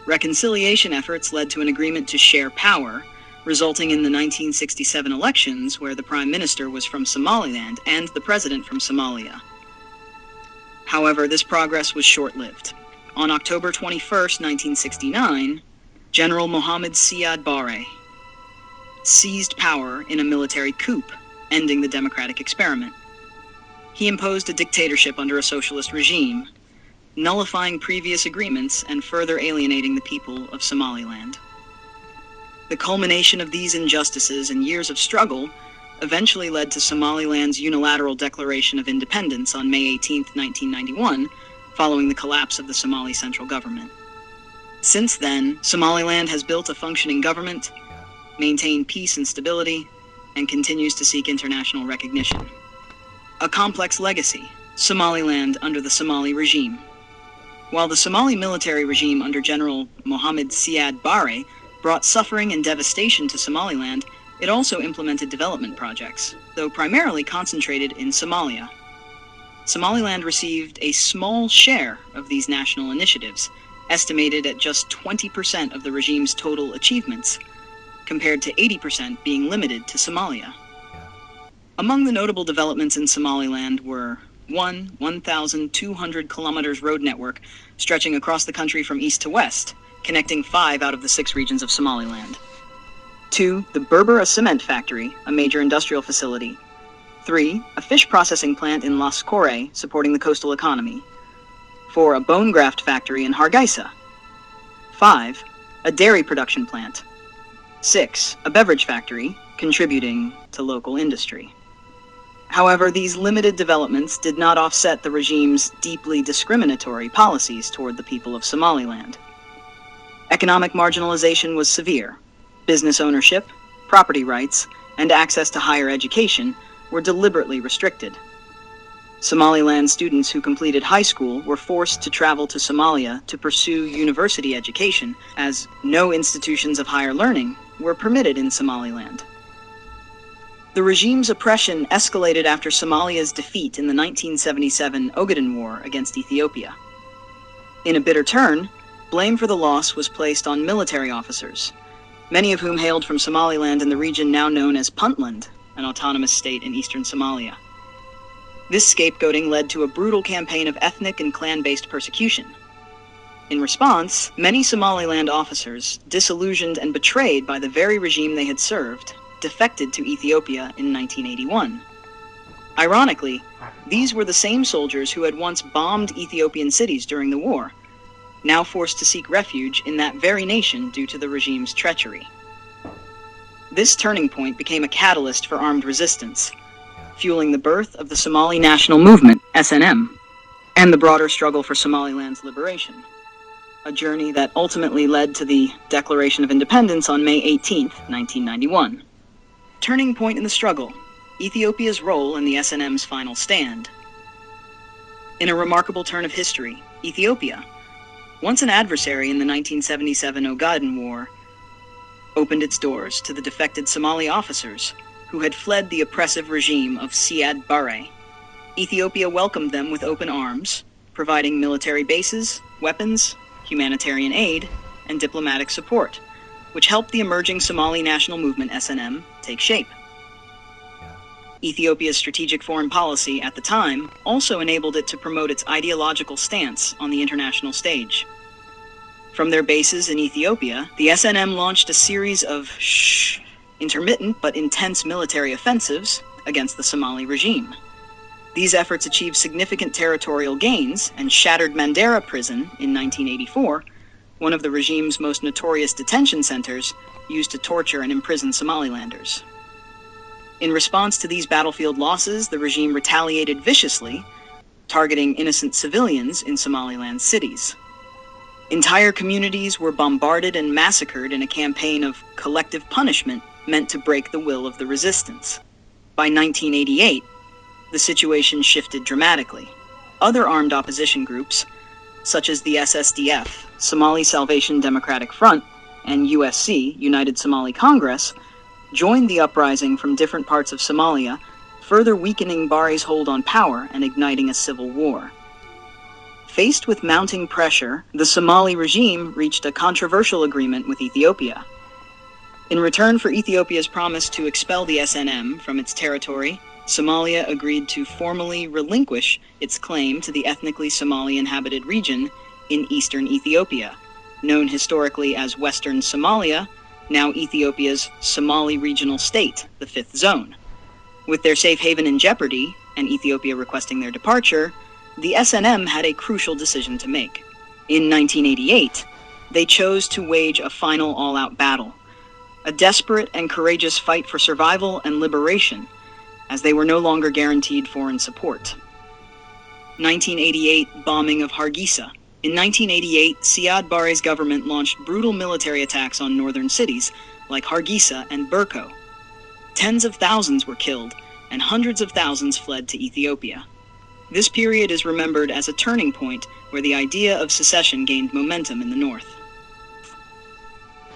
Reconciliation efforts led to an agreement to share power, resulting in the 1967 elections where the Prime Minister was from Somaliland and the President from Somalia. However, this progress was short-lived. On October 21, 1969, General Mohammed Siad Barre seized power in a military coup, ending the democratic experiment. He imposed a dictatorship under a socialist regime, nullifying previous agreements and further alienating the people of Somaliland. The culmination of these injustices and years of struggle eventually led to Somaliland's unilateral declaration of independence on May 18, 1991, following the collapse of the Somali central government. Since then, Somaliland has built a functioning government, maintained peace and stability, and continues to seek international recognition. A complex legacy, Somaliland under the Somali regime. While the Somali military regime under General Mohammed Siad Barre brought suffering and devastation to Somaliland, it also implemented development projects, though primarily concentrated in Somalia. Somaliland received a small share of these national initiatives, estimated at just 20% of the regime's total achievements, compared to 80% being limited to Somalia. Among the notable developments in Somaliland were 1,200 kilometers road network stretching across the country from east to west, connecting 5 out of the 6 regions of Somaliland. 2, the Berbera cement factory, a major industrial facility. 3, a fish processing plant in Las Corre, supporting the coastal economy. 4, a bone graft factory in Hargeisa. 5, a dairy production plant. 6, a beverage factory, contributing to local industry. However, these limited developments did not offset the regime's deeply discriminatory policies toward the people of Somaliland. Economic marginalization was severe. Business ownership, property rights, and access to higher education were deliberately restricted. Somaliland students who completed high school were forced to travel to Somalia to pursue university education, as no institutions of higher learning were permitted in Somaliland. The regime's oppression escalated after Somalia's defeat in the 1977 Ogaden War against Ethiopia. In a bitter turn, blame for the loss was placed on military officers, many of whom hailed from Somaliland in the region now known as Puntland, an autonomous state in eastern Somalia. This scapegoating led to a brutal campaign of ethnic and clan-based persecution. In response, many Somaliland officers, disillusioned and betrayed by the very regime they had served, defected to Ethiopia in 1981. Ironically, these were the same soldiers who had once bombed Ethiopian cities during the war, now forced to seek refuge in that very nation due to the regime's treachery. This turning point became a catalyst for armed resistance, fueling the birth of the Somali National Movement, SNM, and the broader struggle for Somaliland's liberation, a journey that ultimately led to the Declaration of Independence on May 18, 1991. Turning point in the struggle, Ethiopia's role in the SNM's final stand. In a remarkable turn of history, Ethiopia, once an adversary in the 1977 Ogaden War, opened its doors to the defected Somali officers who had fled the oppressive regime of Siad Barre. Ethiopia welcomed them with open arms, providing military bases, weapons, humanitarian aid, and diplomatic support, which helped the emerging Somali National Movement, SNM, take shape. Ethiopia's strategic foreign policy at the time also enabled it to promote its ideological stance on the international stage. From their bases in Ethiopia, the SNM launched a series of intermittent but intense military offensives against the Somali regime. These efforts achieved significant territorial gains and shattered Mandera Prison in 1984, one of the regime's most notorious detention centers used to torture and imprison Somalilanders. In response to these battlefield losses, the regime retaliated viciously, targeting innocent civilians in Somaliland's cities. Entire communities were bombarded and massacred in a campaign of collective punishment meant to break the will of the resistance. By 1988, the situation shifted dramatically. Other armed opposition groups, such as the SSDF, Somali Salvation Democratic Front, and USC, United Somali Congress, joined the uprising from different parts of Somalia, further weakening Barre's hold on power and igniting a civil war. Faced with mounting pressure, the Somali regime reached a controversial agreement with Ethiopia. In return for Ethiopia's promise to expel the SNM from its territory, Somalia agreed to formally relinquish its claim to the ethnically Somali-inhabited region in eastern Ethiopia, known historically as Western Somalia, now Ethiopia's Somali regional state, the Fifth Zone. With their safe haven in jeopardy, and Ethiopia requesting their departure, the SNM had a crucial decision to make. In 1988, they chose to wage a final all-out battle, a desperate and courageous fight for survival and liberation, as they were no longer guaranteed foreign support. 1988 bombing of Hargeisa. In 1988, Siad Barre's government launched brutal military attacks on northern cities, like Hargeisa and Burko. Tens of thousands were killed, and hundreds of thousands fled to Ethiopia. This period is remembered as a turning point where the idea of secession gained momentum in the north.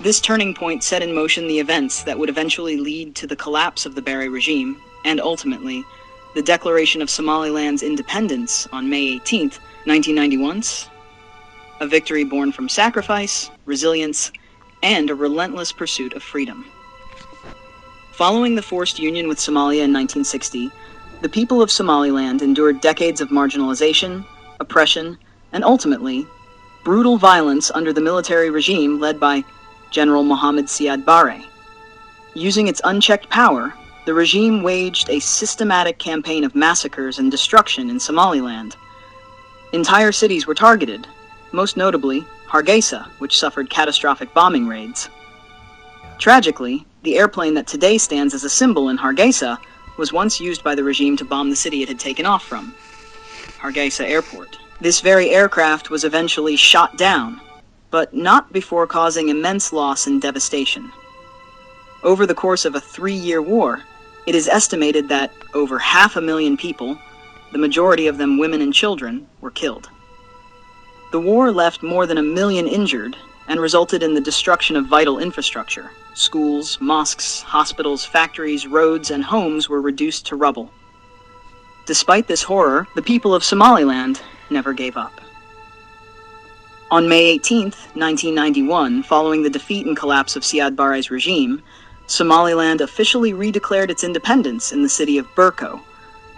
This turning point set in motion the events that would eventually lead to the collapse of the Barre regime, and ultimately, the declaration of Somaliland's independence on May 18, 1991, a victory born from sacrifice, resilience, and a relentless pursuit of freedom. Following the forced union with Somalia in 1960, the people of Somaliland endured decades of marginalization, oppression, and ultimately, brutal violence under the military regime led by General Mohammed Siad Barre. Using its unchecked power, the regime waged a systematic campaign of massacres and destruction in Somaliland. Entire cities were targeted, most notably Hargeisa, which suffered catastrophic bombing raids. Tragically, the airplane that today stands as a symbol in Hargeisa was once used by the regime to bomb the city it had taken off from, Hargeisa Airport. This very aircraft was eventually shot down, but not before causing immense loss and devastation. Over the course of a 3-year war, it is estimated that over 500,000 people, the majority of them women and children, were killed. The war left more than 1 million injured and resulted in the destruction of vital infrastructure. Schools, mosques, hospitals, factories, roads, and homes were reduced to rubble. Despite this horror, the people of Somaliland never gave up. On May 18, 1991, following the defeat and collapse of Siad Barre's regime, Somaliland officially redeclared its independence in the city of Burko,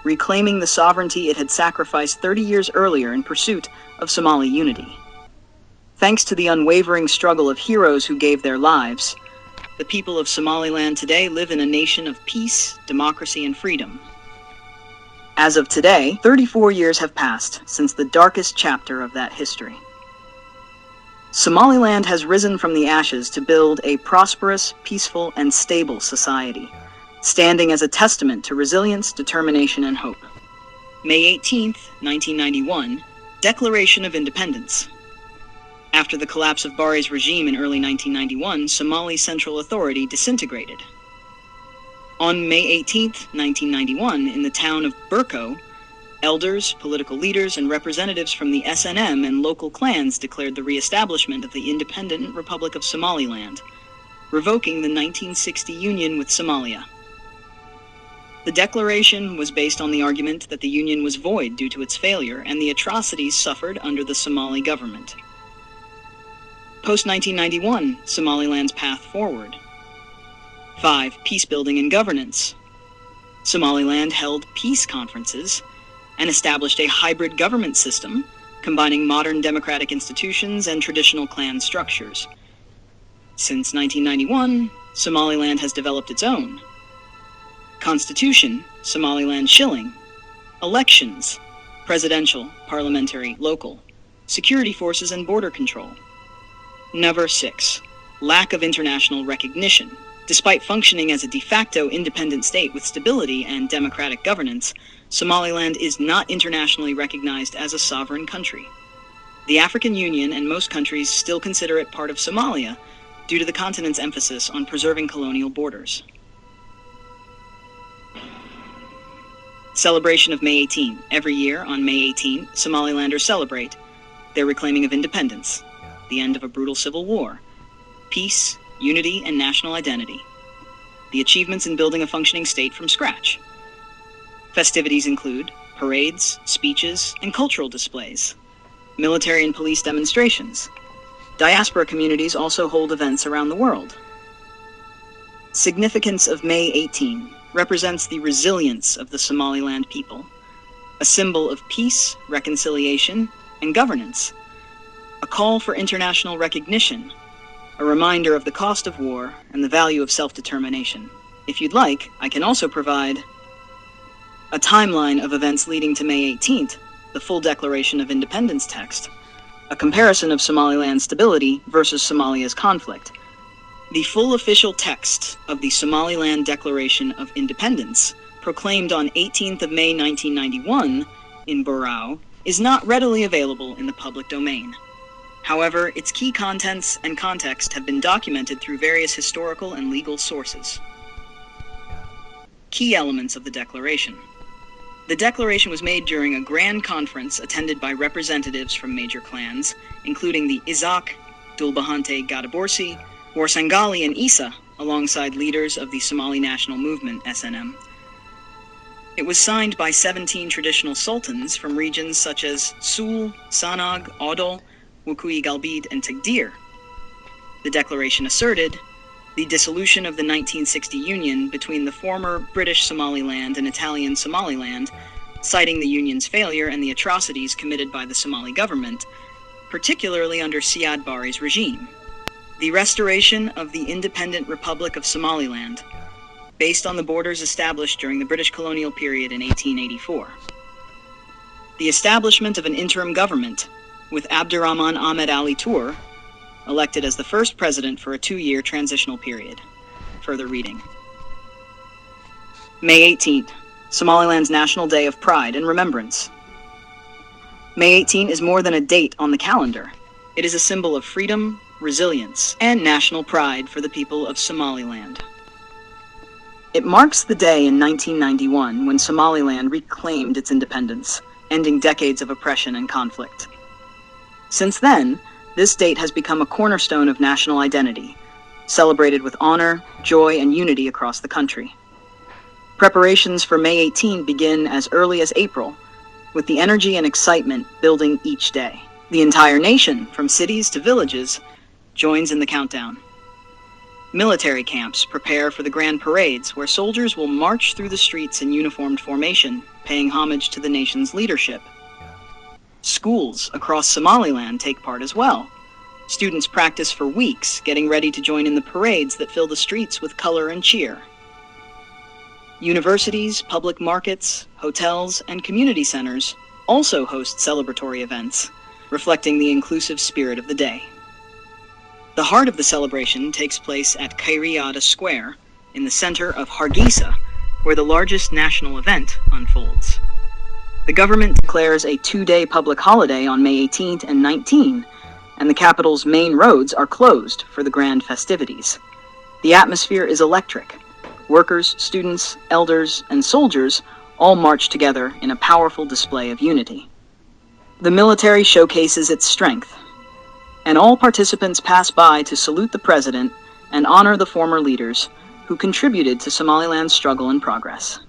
reclaiming the sovereignty it had sacrificed 30 years earlier in pursuit of Somali unity. Thanks to the unwavering struggle of heroes who gave their lives, the people of Somaliland today live in a nation of peace, democracy, and freedom. As of today, 34 years have passed since the darkest chapter of that history. Somaliland has risen from the ashes to build a prosperous, peaceful, and stable society, standing as a testament to resilience, determination, and hope. May 18, 1991, Declaration of Independence. After the collapse of Barre's regime in early 1991, Somali Central Authority disintegrated. On May 18, 1991, in the town of Burko, elders, political leaders, and representatives from the SNM and local clans declared the re-establishment of the independent Republic of Somaliland, revoking the 1960 union with Somalia. The declaration was based on the argument that the union was void due to its failure and the atrocities suffered under the Somali government. Post-1991, Somaliland's path forward. 5. Peace-building and governance. Somaliland held peace conferences and established a hybrid government system, combining modern democratic institutions and traditional clan structures. Since 1991, Somaliland has developed its own Constitution, Somaliland shilling, elections, presidential, parliamentary, local, security forces and border control. Number 6. Lack of international recognition. Despite functioning as a de facto independent state with stability and democratic governance, Somaliland is not internationally recognized as a sovereign country. The African Union and most countries still consider it part of Somalia due to the continent's emphasis on preserving colonial borders. Celebration of May 18. Every year on May 18, Somalilanders celebrate their reclaiming of independence, the end of a brutal civil war, peace, unity, and national identity, the achievements in building a functioning state from scratch. Festivities include parades, speeches, and cultural displays, military and police demonstrations. Diaspora communities also hold events around the world. Significance of May 18 represents the resilience of the Somaliland people, a symbol of peace, reconciliation, and governance, a call for international recognition, a reminder of the cost of war and the value of self-determination. If you'd like, I can also provide a timeline of events leading to May 18th, the full Declaration of Independence text, a comparison of Somaliland's stability versus Somalia's conflict. The full official text of the Somaliland Declaration of Independence, proclaimed on 18th of May 1991 in Burao, is not readily available in the public domain. However, its key contents and context have been documented through various historical and legal sources. Key elements of the Declaration. The Declaration was made during a grand conference attended by representatives from major clans, including the Izak, Dulbahante Gadaborsi, Warsangali, and Isa, alongside leaders of the Somali National Movement, SNM. It was signed by 17 traditional sultans from regions such as Sul, Sanag, Odol, Wukui Galbid, and Tigdir. The declaration asserted the dissolution of the 1960 union between the former British Somaliland and Italian Somaliland, citing the union's failure and the atrocities committed by the Somali government, particularly under Siad Barre's regime. The restoration of the independent Republic of Somaliland, based on the borders established during the British colonial period in 1884. The establishment of an interim government, with Abdurrahman Ahmed Ali Tour elected as the first president for a 2-year transitional period. Further reading. May 18th, Somaliland's National Day of Pride and Remembrance. May 18 is more than a date on the calendar. It is a symbol of freedom, resilience, and national pride for the people of Somaliland. It marks the day in 1991 when Somaliland reclaimed its independence, ending decades of oppression and conflict. Since then, this date has become a cornerstone of national identity, celebrated with honor, joy, and unity across the country. Preparations for May 18 begin as early as April, with the energy and excitement building each day. The entire nation, from cities to villages, joins in the countdown. Military camps prepare for the grand parades, where soldiers will march through the streets in uniformed formation, paying homage to the nation's leadership. Schools across Somaliland take part as well. Students practice for weeks, getting ready to join in the parades that fill the streets with color and cheer. Universities, public markets, hotels, and community centers also host celebratory events, reflecting the inclusive spirit of the day. The heart of the celebration takes place at Kairiada Square, in the center of Hargeisa, where the largest national event unfolds. The government declares a 2-day public holiday on May 18th and 19th, and the capital's main roads are closed for the grand festivities. The atmosphere is electric. Workers, students, elders, and soldiers all march together in a powerful display of unity. The military showcases its strength, and all participants pass by to salute the president and honor the former leaders who contributed to Somaliland's struggle and progress.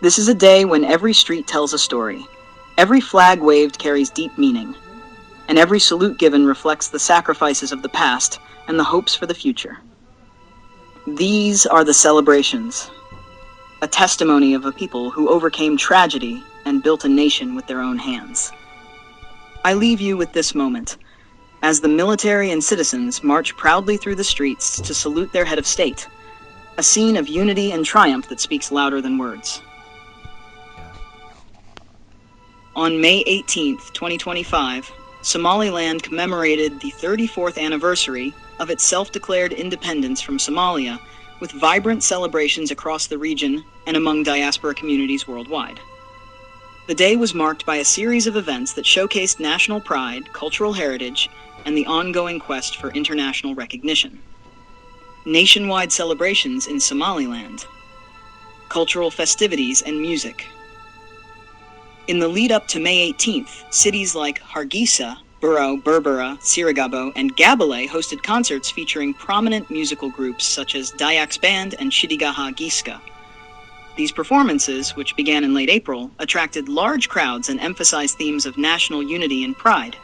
This is a day when every street tells a story, every flag waved carries deep meaning, and every salute given reflects the sacrifices of the past and the hopes for the future. These are the celebrations, a testimony of a people who overcame tragedy and built a nation with their own hands. I leave you with this moment, as the military and citizens march proudly through the streets to salute their head of state, a scene of unity and triumph that speaks louder than words. On May 18, 2025, Somaliland commemorated the 34th anniversary of its self-declared independence from Somalia, with vibrant celebrations across the region and among diaspora communities worldwide. The day was marked by a series of events that showcased national pride, cultural heritage, and the ongoing quest for international recognition. Nationwide celebrations in Somaliland, cultural festivities and music. In the lead-up to May 18th, cities like Hargeisa, Burao, Berbera, Sirigabo, and Gabale hosted concerts featuring prominent musical groups such as Dayak's Band and Shidigaha Giska. These performances, which began in late April, attracted large crowds and emphasized themes of national unity and pride.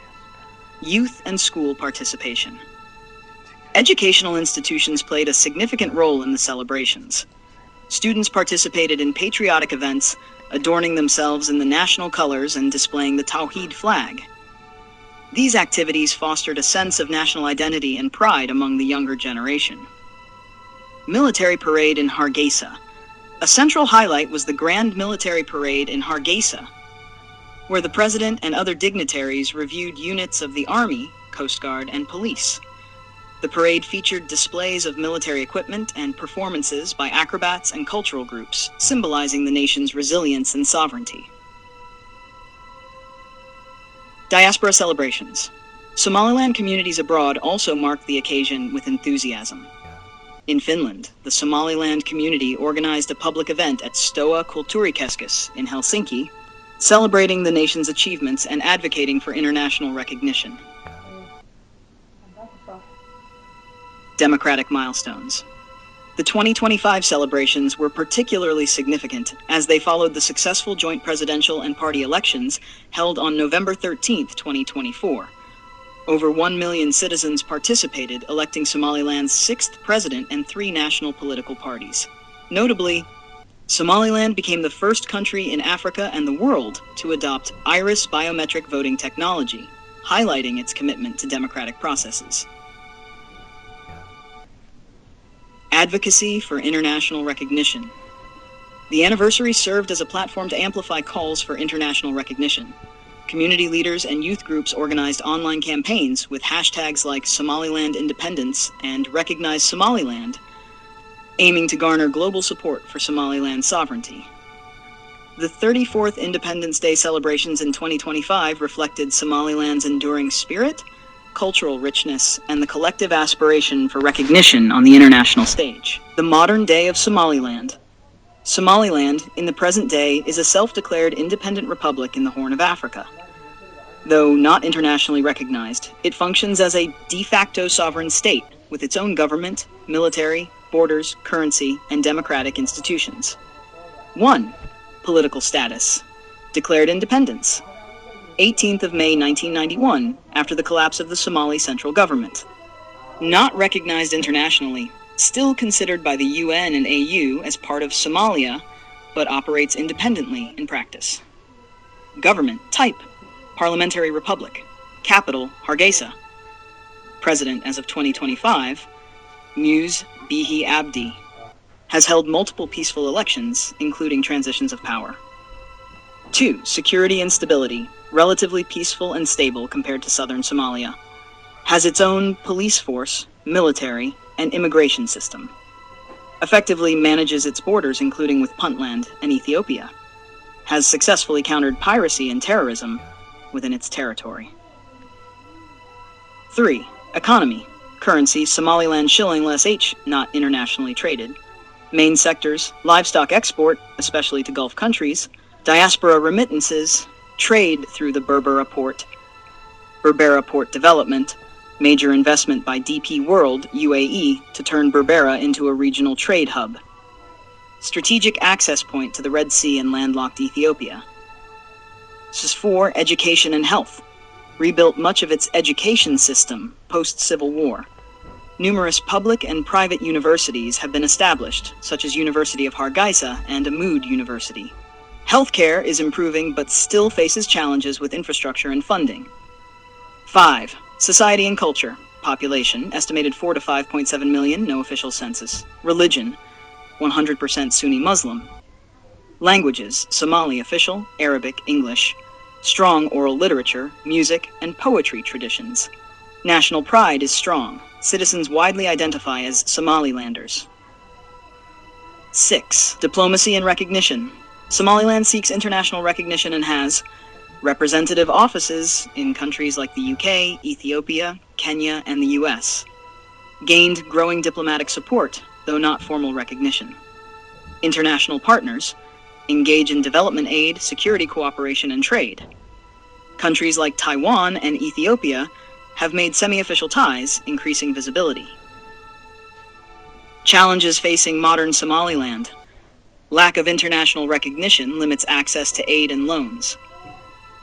Youth and school participation. Educational institutions played a significant role in the celebrations. Students participated in patriotic events, adorning themselves in the national colors and displaying the Tawhid flag. These activities fostered a sense of national identity and pride among the younger generation. Military parade in Hargeisa. A central highlight was the Grand Military Parade in Hargeisa, where the president and other dignitaries reviewed units of the Army, Coast Guard, and police. The parade featured displays of military equipment and performances by acrobats and cultural groups, symbolizing the nation's resilience and sovereignty. Diaspora celebrations. Somaliland communities abroad also marked the occasion with enthusiasm. In Finland, the Somaliland community organized a public event at Stoa Kulttuurikeskus in Helsinki, celebrating the nation's achievements and advocating for international recognition. Democratic milestones. The 2025 celebrations were particularly significant as they followed the successful joint presidential and party elections held on November 13, 2024. Over 1 million citizens participated, electing Somaliland's 6th president and 3 national political parties. Notably, Somaliland became the first country in Africa and the world to adopt iris biometric voting technology, highlighting its commitment to democratic processes. Advocacy for international recognition. The anniversary served as a platform to amplify calls for international recognition. Community leaders and youth groups organized online campaigns with hashtags like Somaliland Independence and Recognize Somaliland, aiming to garner global support for Somaliland sovereignty. The 34th Independence Day celebrations in 2025 reflected Somaliland's enduring spirit, cultural richness, and the collective aspiration for recognition on the international stage. The modern day of Somaliland. Somaliland, in the present day, is a self-declared independent republic in the Horn of Africa. Though not internationally recognized, it functions as a de facto sovereign state with its own government, military, borders, currency, and democratic institutions. 1. Political status. Declared independence. 18th of May 1991, after the collapse of the Somali central government. Not recognized internationally, still considered by the UN and AU as part of Somalia, but operates independently in practice. Government type. Parliamentary Republic. Capital, Hargeisa. President as of 2025, Muse Bihi Abdi. Has held multiple peaceful elections, including transitions of power. 2. Security and stability. Relatively peaceful and stable compared to southern Somalia. Has its own police force, military, and immigration system. Effectively manages its borders, including with Puntland and Ethiopia. Has successfully countered piracy and terrorism within its territory. 3. Economy. Currency, Somaliland shilling sh, not internationally traded. Main sectors, livestock export, especially to Gulf countries, diaspora remittances, trade through the Berbera Port development, major investment by DP World, UAE, to turn Berbera into a regional trade hub. Strategic access point to the Red Sea and landlocked Ethiopia. This is 4. Education and health. Rebuilt much of its education system post-Civil War. Numerous public and private universities have been established, such as University of Hargeisa and Amud University. Healthcare is improving but still faces challenges with infrastructure and funding. 5. Society and culture. Population, estimated 4 to 5.7 million, no official census. Religion, 100% Sunni Muslim. Languages, Somali official, Arabic, English. Strong oral literature, music, and poetry traditions. National pride is strong. Citizens widely identify as Somalilanders. 6. Diplomacy and recognition. Somaliland seeks international recognition and has representative offices in countries like the UK, Ethiopia, Kenya, and the US. Gained growing diplomatic support, though not formal recognition. International partners engage in development aid, security cooperation, and trade. Countries like Taiwan and Ethiopia have made semi-official ties, increasing visibility. Challenges facing modern Somaliland. Lack of international recognition limits access to aid and loans.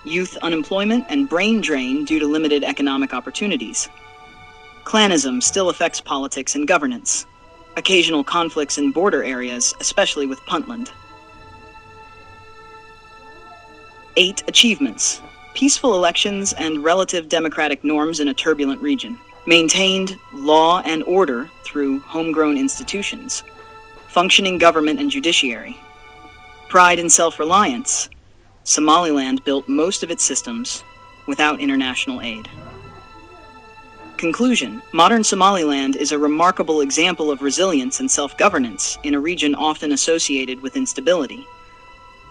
Youth unemployment and brain drain due to limited economic opportunities. Clanism still affects politics and governance. Occasional conflicts in border areas, especially with Puntland. 8. Achievements. Peaceful elections and relative democratic norms in a turbulent region. Maintained law and order through homegrown institutions. Functioning government and judiciary. Pride and self-reliance. Somaliland built most of its systems without international aid. Conclusion. Modern Somaliland is a remarkable example of resilience and self-governance in a region often associated with instability.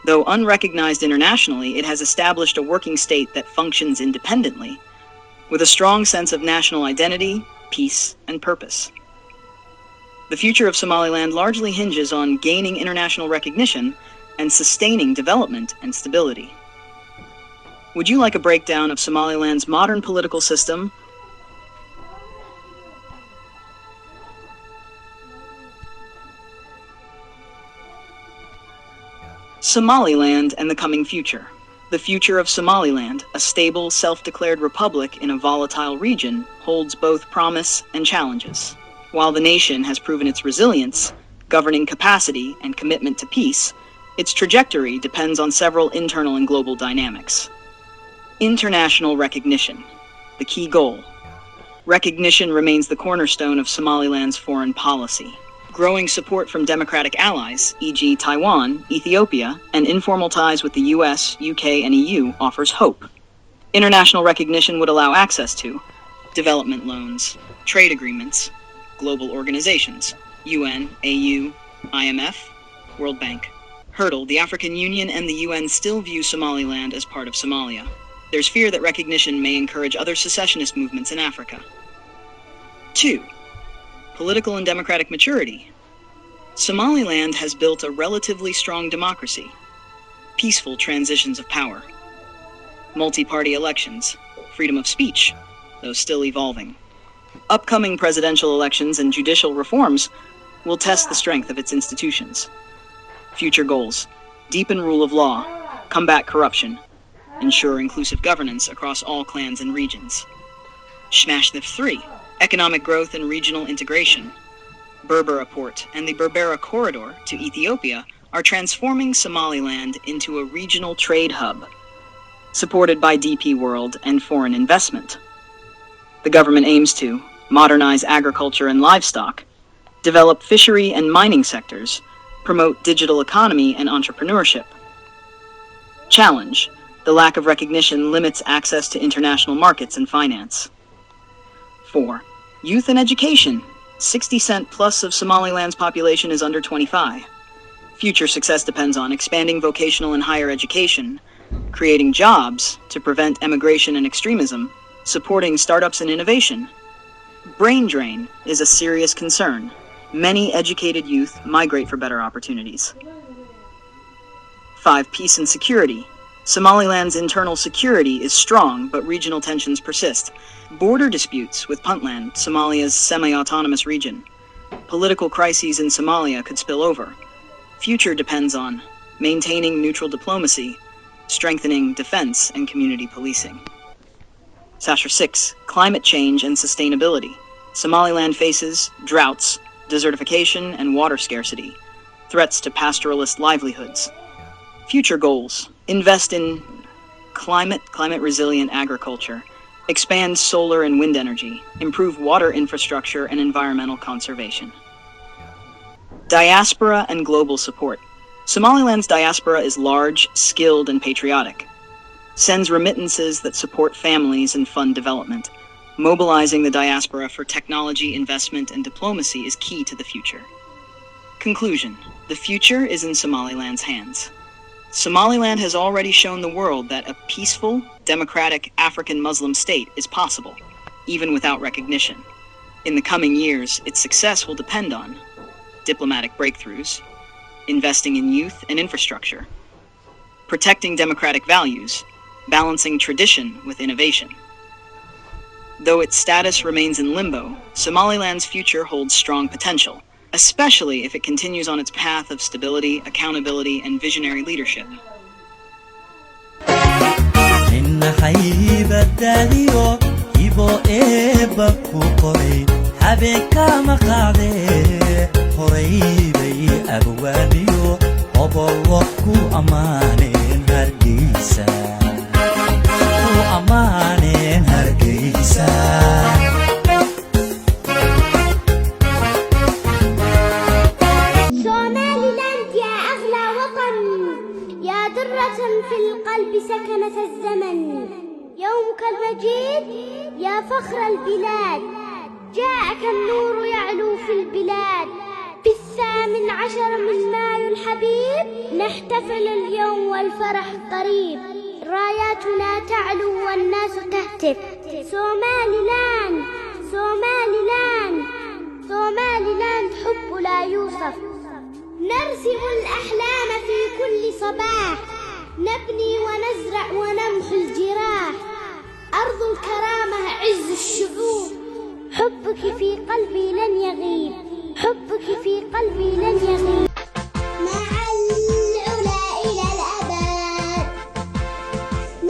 Though unrecognized internationally, it has established a working state that functions independently, with a strong sense of national identity, peace, and purpose. The future of Somaliland largely hinges on gaining international recognition and sustaining development and stability. Would you like a breakdown of Somaliland's modern political system? Somaliland and the coming future. The future of Somaliland, a stable, self-declared republic in a volatile region, holds both promise and challenges. While the nation has proven its resilience, governing capacity, and commitment to peace, its trajectory depends on several internal and global dynamics. International recognition, the key goal. Recognition remains the cornerstone of Somaliland's foreign policy. Growing support from democratic allies, e.g. Taiwan, Ethiopia, and informal ties with the US, UK, and EU offers hope. International recognition would allow access to development loans, trade agreements, global organizations, UN, AU, IMF, World Bank. Hurdle, the African Union and the UN still view Somaliland as part of Somalia. There's fear that recognition may encourage other secessionist movements in Africa. 2. Political and democratic maturity. Somaliland has built a relatively strong democracy, peaceful transitions of power, multi-party elections, freedom of speech, though still evolving. Upcoming presidential elections and judicial reforms will test the strength of its institutions. Future goals: deepen rule of law, combat corruption, ensure inclusive governance across all clans and regions. Smash the 3. Economic growth and regional integration. Berbera Port and the Berbera Corridor to Ethiopia are transforming Somaliland into a regional trade hub, supported by DP World and foreign investment. The government aims to modernize agriculture and livestock, develop fishery and mining sectors, promote digital economy and entrepreneurship. Challenge: the lack of recognition limits access to international markets and finance. 4. Youth and education. 60% plus of Somaliland's population is under 25. Future success depends on expanding vocational and higher education, creating jobs to prevent emigration and extremism, supporting startups and innovation. Brain drain is a serious concern. Many educated youth migrate for better opportunities. 5. Peace and security. Somaliland's internal security is strong, but regional tensions persist. Border disputes with Puntland, Somalia's semi-autonomous region. Political crises in Somalia could spill over. Future depends on maintaining neutral diplomacy, strengthening defense and community policing. Sasha 6. Climate change and sustainability. Somaliland faces droughts, desertification, and water scarcity, threats to pastoralist livelihoods. Future goals: invest in climate-resilient agriculture, expand solar and wind energy, improve water infrastructure and environmental conservation. Diaspora and global support. Somaliland's diaspora is large, skilled, and patriotic. Sends remittances that support families and fund development. Mobilizing the diaspora for technology, investment, and diplomacy is key to the future. Conclusion: the future is in Somaliland's hands. Somaliland has already shown the world that a peaceful, democratic African Muslim state is possible, even without recognition. In the coming years, its success will depend on diplomatic breakthroughs, investing in youth and infrastructure, protecting democratic values, balancing tradition with innovation. Though its status remains in limbo, Somaliland's future holds strong potential, especially if it continues on its path of stability, accountability, and visionary leadership. في القلب سكنة الزمن يومك المجيد يا فخر البلاد جاءك النور يعلو في البلاد في 18 من مايو الحبيب نحتفل اليوم والفرح قريب رايات سماواتنا تعلو والناس تهتف. سوماليلاند سوماليلاند سوماليلاند حب لا يوصف. نرسم الأحلام في كل صباح، نبني ونزرع ونمحو الجراح. أرض الكرامة عز الشعوب، حبك في قلبي لن يغيب، حبك في قلبي لن يغيب. مع العلا إلى الأبد،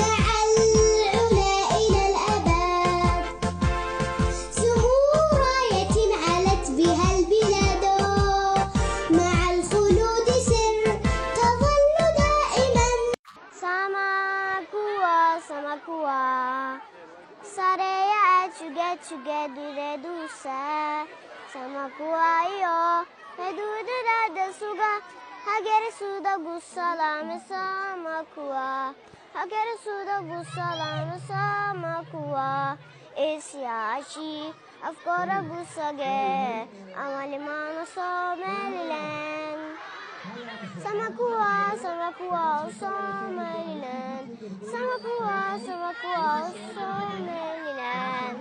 مع العلا إلى الأبد. سمو راية علت بها البلاد، مع الخلود سر تظل دائما. سمكوا سمكوا Saraya chuge dude dusa samakuayo edude da suga hagere suda gusalam samakua hagere suda gusalam samakua isyashi afkora gusage amali mama Somaliland. Samakua, Samakua, Somaliland. Samakua, Samakua, Somaliland.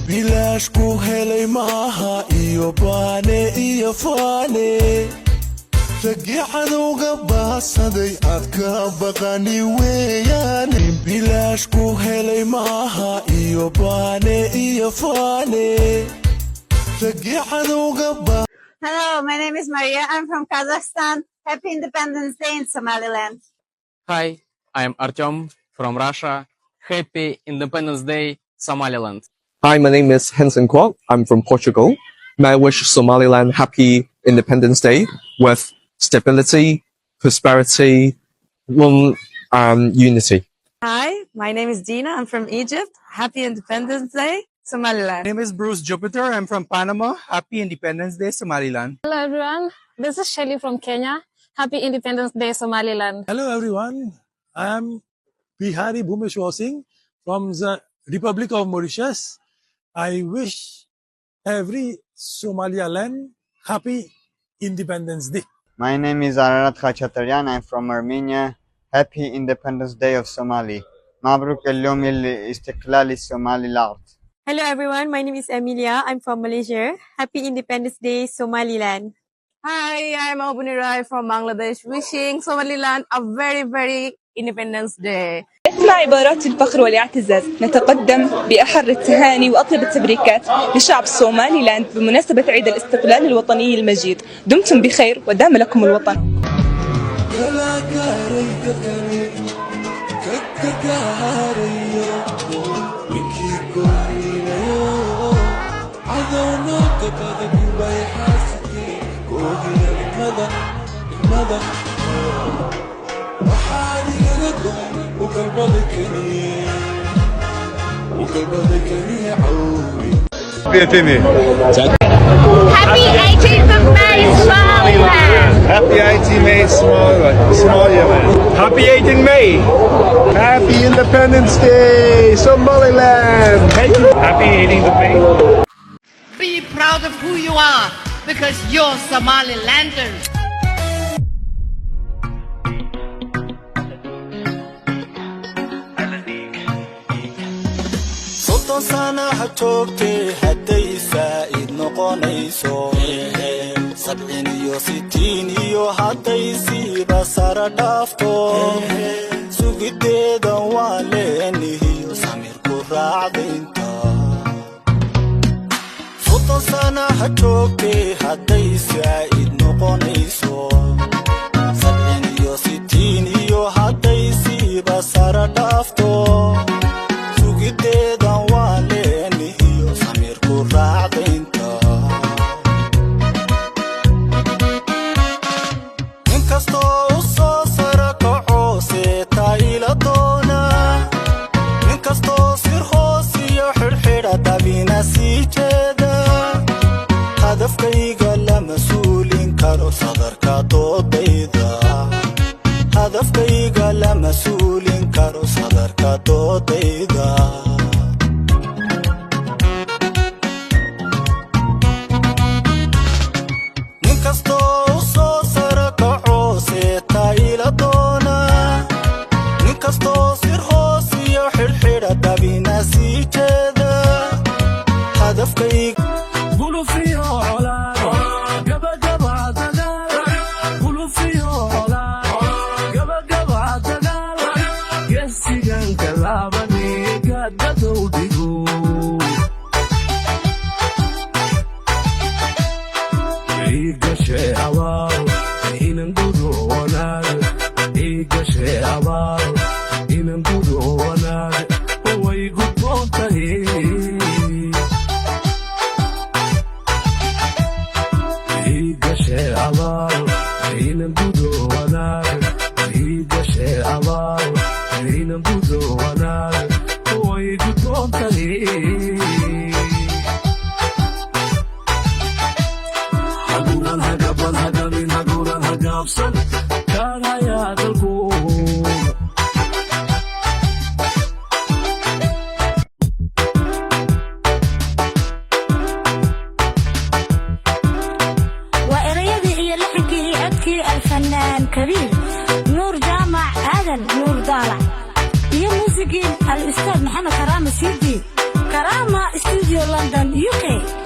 Bilash ku helay maaha iyo baane iyo faane. Ragi cadowga baasaday aad ka baqani weeyaan. Bilash ku helay maaha iyo baane iyo faane. Ragi cadowga baasaday. Hello, my name is Maria. I'm from Kazakhstan. Happy Independence Day in Somaliland. Hi, I'm Artyom from Russia. Happy Independence Day, Somaliland. Hi, my name is Hansen Kwok. I'm from Portugal. May I wish Somaliland happy Independence Day with stability, prosperity, and unity. Hi, my name is Dina. I'm from Egypt. Happy Independence Day, Somaliland. My name is Bruce Jupiter. I'm from Panama. Happy Independence Day, Somaliland. Hello, everyone. This is Shelly from Kenya. Happy Independence Day, Somaliland. Hello, everyone. I'm Bihari Bhumeshwar Singh from the Republic of Mauritius. I wish every Somaliland happy Independence Day. My name is Ararat Khachataryan. I'm from Armenia. Happy Independence Day of Somali. Mabruk اليوم الاستقلال الصومالي الأرض. Hello everyone, my name is Emilia. I'm from Malaysia. Happy Independence Day, Somaliland. Hi, I'm Obuni Rai from Bangladesh. Wishing Somaliland a very, very Independence Day. إثناء عبارات الفخر والاعتزاز نتقدم بأحر التهاني وأطيب التبريكات لشعب سوماليلاند بمناسبة عيد الاستقلال الوطني المجيد. دمتم بخير ودام لكم الوطن. Happy 18th of May, Somaliland! Happy 18th May, Somaliland! Happy 18th May! Happy Independence Day, Somaliland! Happy 18th of May! Be proud of who you are, because you're Somalilanders. Soddon sana ha joogtay hadday saa'id noqonayso. Sabciin iyo sitiin iyo hadday siiba sara dhaafto. Sugiddeeda waa leenihiyo samirku raacdaynta. Soddon sana ha joogtay hadday saa'id noqonayso. Sabciin iyo sitiin iyo hadday siiba sara dhaafto. Sugiddeedan waa leenihiyo samirku raacdaynta. Ninkastoo u soo sara kaco seetaa ila doona. Ninkastoo sir hoos iyo xidhxidha dabina sii jeeda. Hadafkayga lama suulin karo sadarka doodayda. Hadafkayga lama suulin karo sadarka doodayda. Ninkastoo u soo sara kaco seetaa ila doona. الفنان كبير نور جامع آدم نور ضالع هي موسيقى الأستاذ محمد كرامة سيدي كرامة استوديو لندن UK.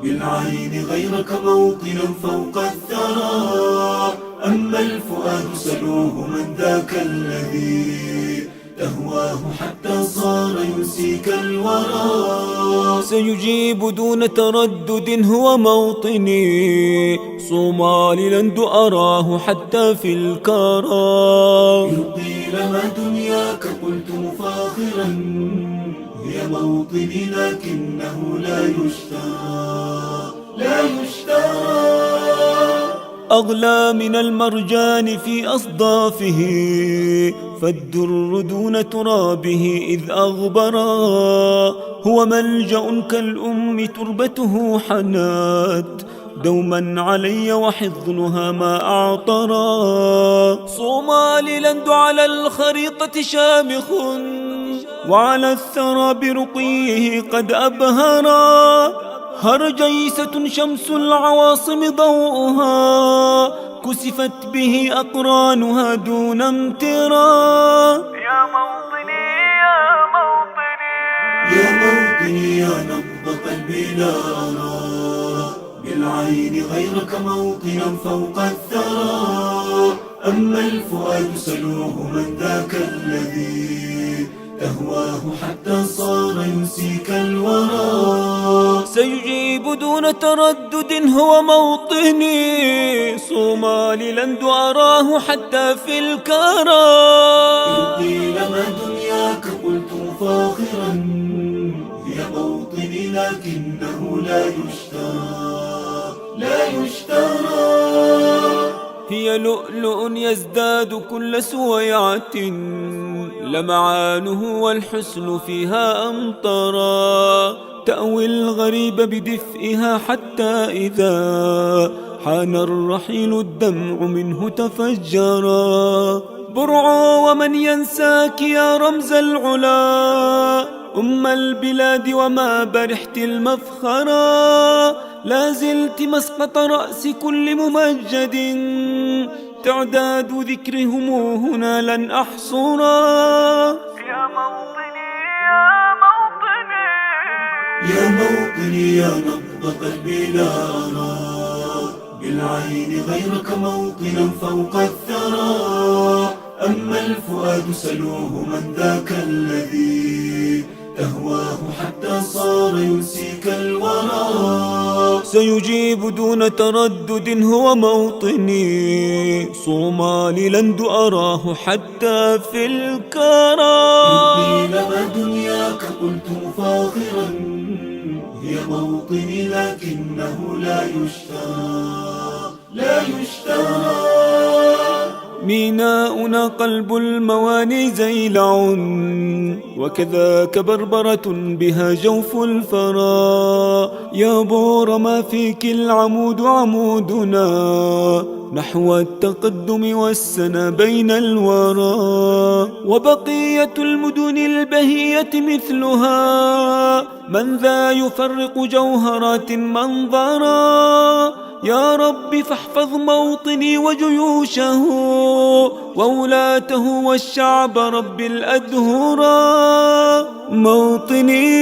بالعين غيرك موطنا فوق الثرى أما الفؤاد سلوه من ذاك الذي تهواه حتى صار ينسيك الورى سيجيب دون تردد هو موطني صوماليلاند أراه حتى في الكرى يرضي لما دنياك قلت مفاخرا هي موطني لكنه لا يشترى لا يشترى أغلى من المرجان في أصدافه فالدر دون ترابه إذ أغبرا هو ملجأ كالأم تربته حنات دوما علي وحضنها ما أعطرا صوماليلاند على الخريطة شامخ، وعلى الثرى برقيه قد أبهرا. هرجيسة شمس العواصم ضوءها، كسفت به أقرانها دون امترا. يا موطني يا موطني يا موطني يا نبض قلبي لا أرى بالعين غيرك موطنا فوق الثرى. أما الفؤاد سلوه من ذاك الذي تهواه حتى صار ينسيك الورى. سيجيب دون تردد هو موطني، صوماليلاند أراه حتى في الكرى. إن قيل ما دنياك قلت فاخرا، هي موطني لكنه لا يشترى لا يشترى. هي لؤلؤ يزداد كل سويعة، لمعانه والحسن فيها أمطرا. تأوي الغريب بدفئها حتى إذا حان الرحيل الدمع منه تفجرا. برعا ومن ينساك يا رمز العلا، أم البلاد وما برحت المفخرا. لا زلت مسقط رأس كل ممجد، تعداد ذكرهم هنا لن أحصرا. يا موطني يا موطني يا موطني يا نبض قلبي لا أرى بالعين غيرك موطنا فوق الثرى. أما الفؤاد سلوه من ذاك الذي تهواه حتى صار ينسيك الورى. سيجيب دون تردد هو موطني، صوماليلاند أراه حتى في الكرى. إن قيل ما دنياك قلت فاخرا، هي موطني لكنه لا يشترى لا يشترى. ميناؤنا قلب المواني زيلع، وكذاك بربرة بها جوف الفرا. يا بور ما فيك العمود عمودنا، نحو التقدم والسنا بين الورى. وبقية المدن البهية مثلها، من ذا يفرق جوهرات منظرا. يا رب فاحفظ موطني وجيوشه، وولاته والشعب رب الأدهرا. موطني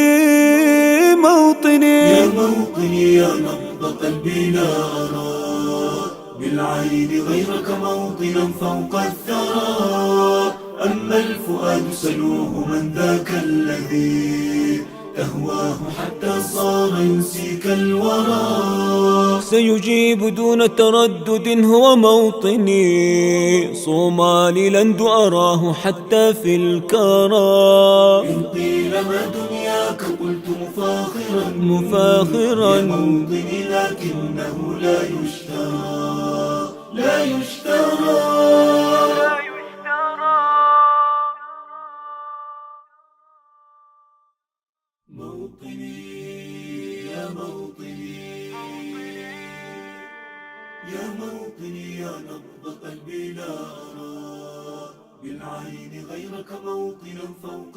موطني يا موطني يا نبض قلبي لا أرى بالعين غيرك موطنا فوق الثرى. أما الفؤاد سلوه من ذاك الذي تهواه حتى صار ينسيك الورى. سيجيب دون تردد هو موطني، صوماليلاند أراه حتى في الكرى. إن قيل ما دنياك قلت مفاخرا مفاخرا. يا موطني لكنه لا يشترى لا يشترى. موطني يا موطني يا موطني يا نبض قلبي لا أرى بالعين غيرك موطنا فوق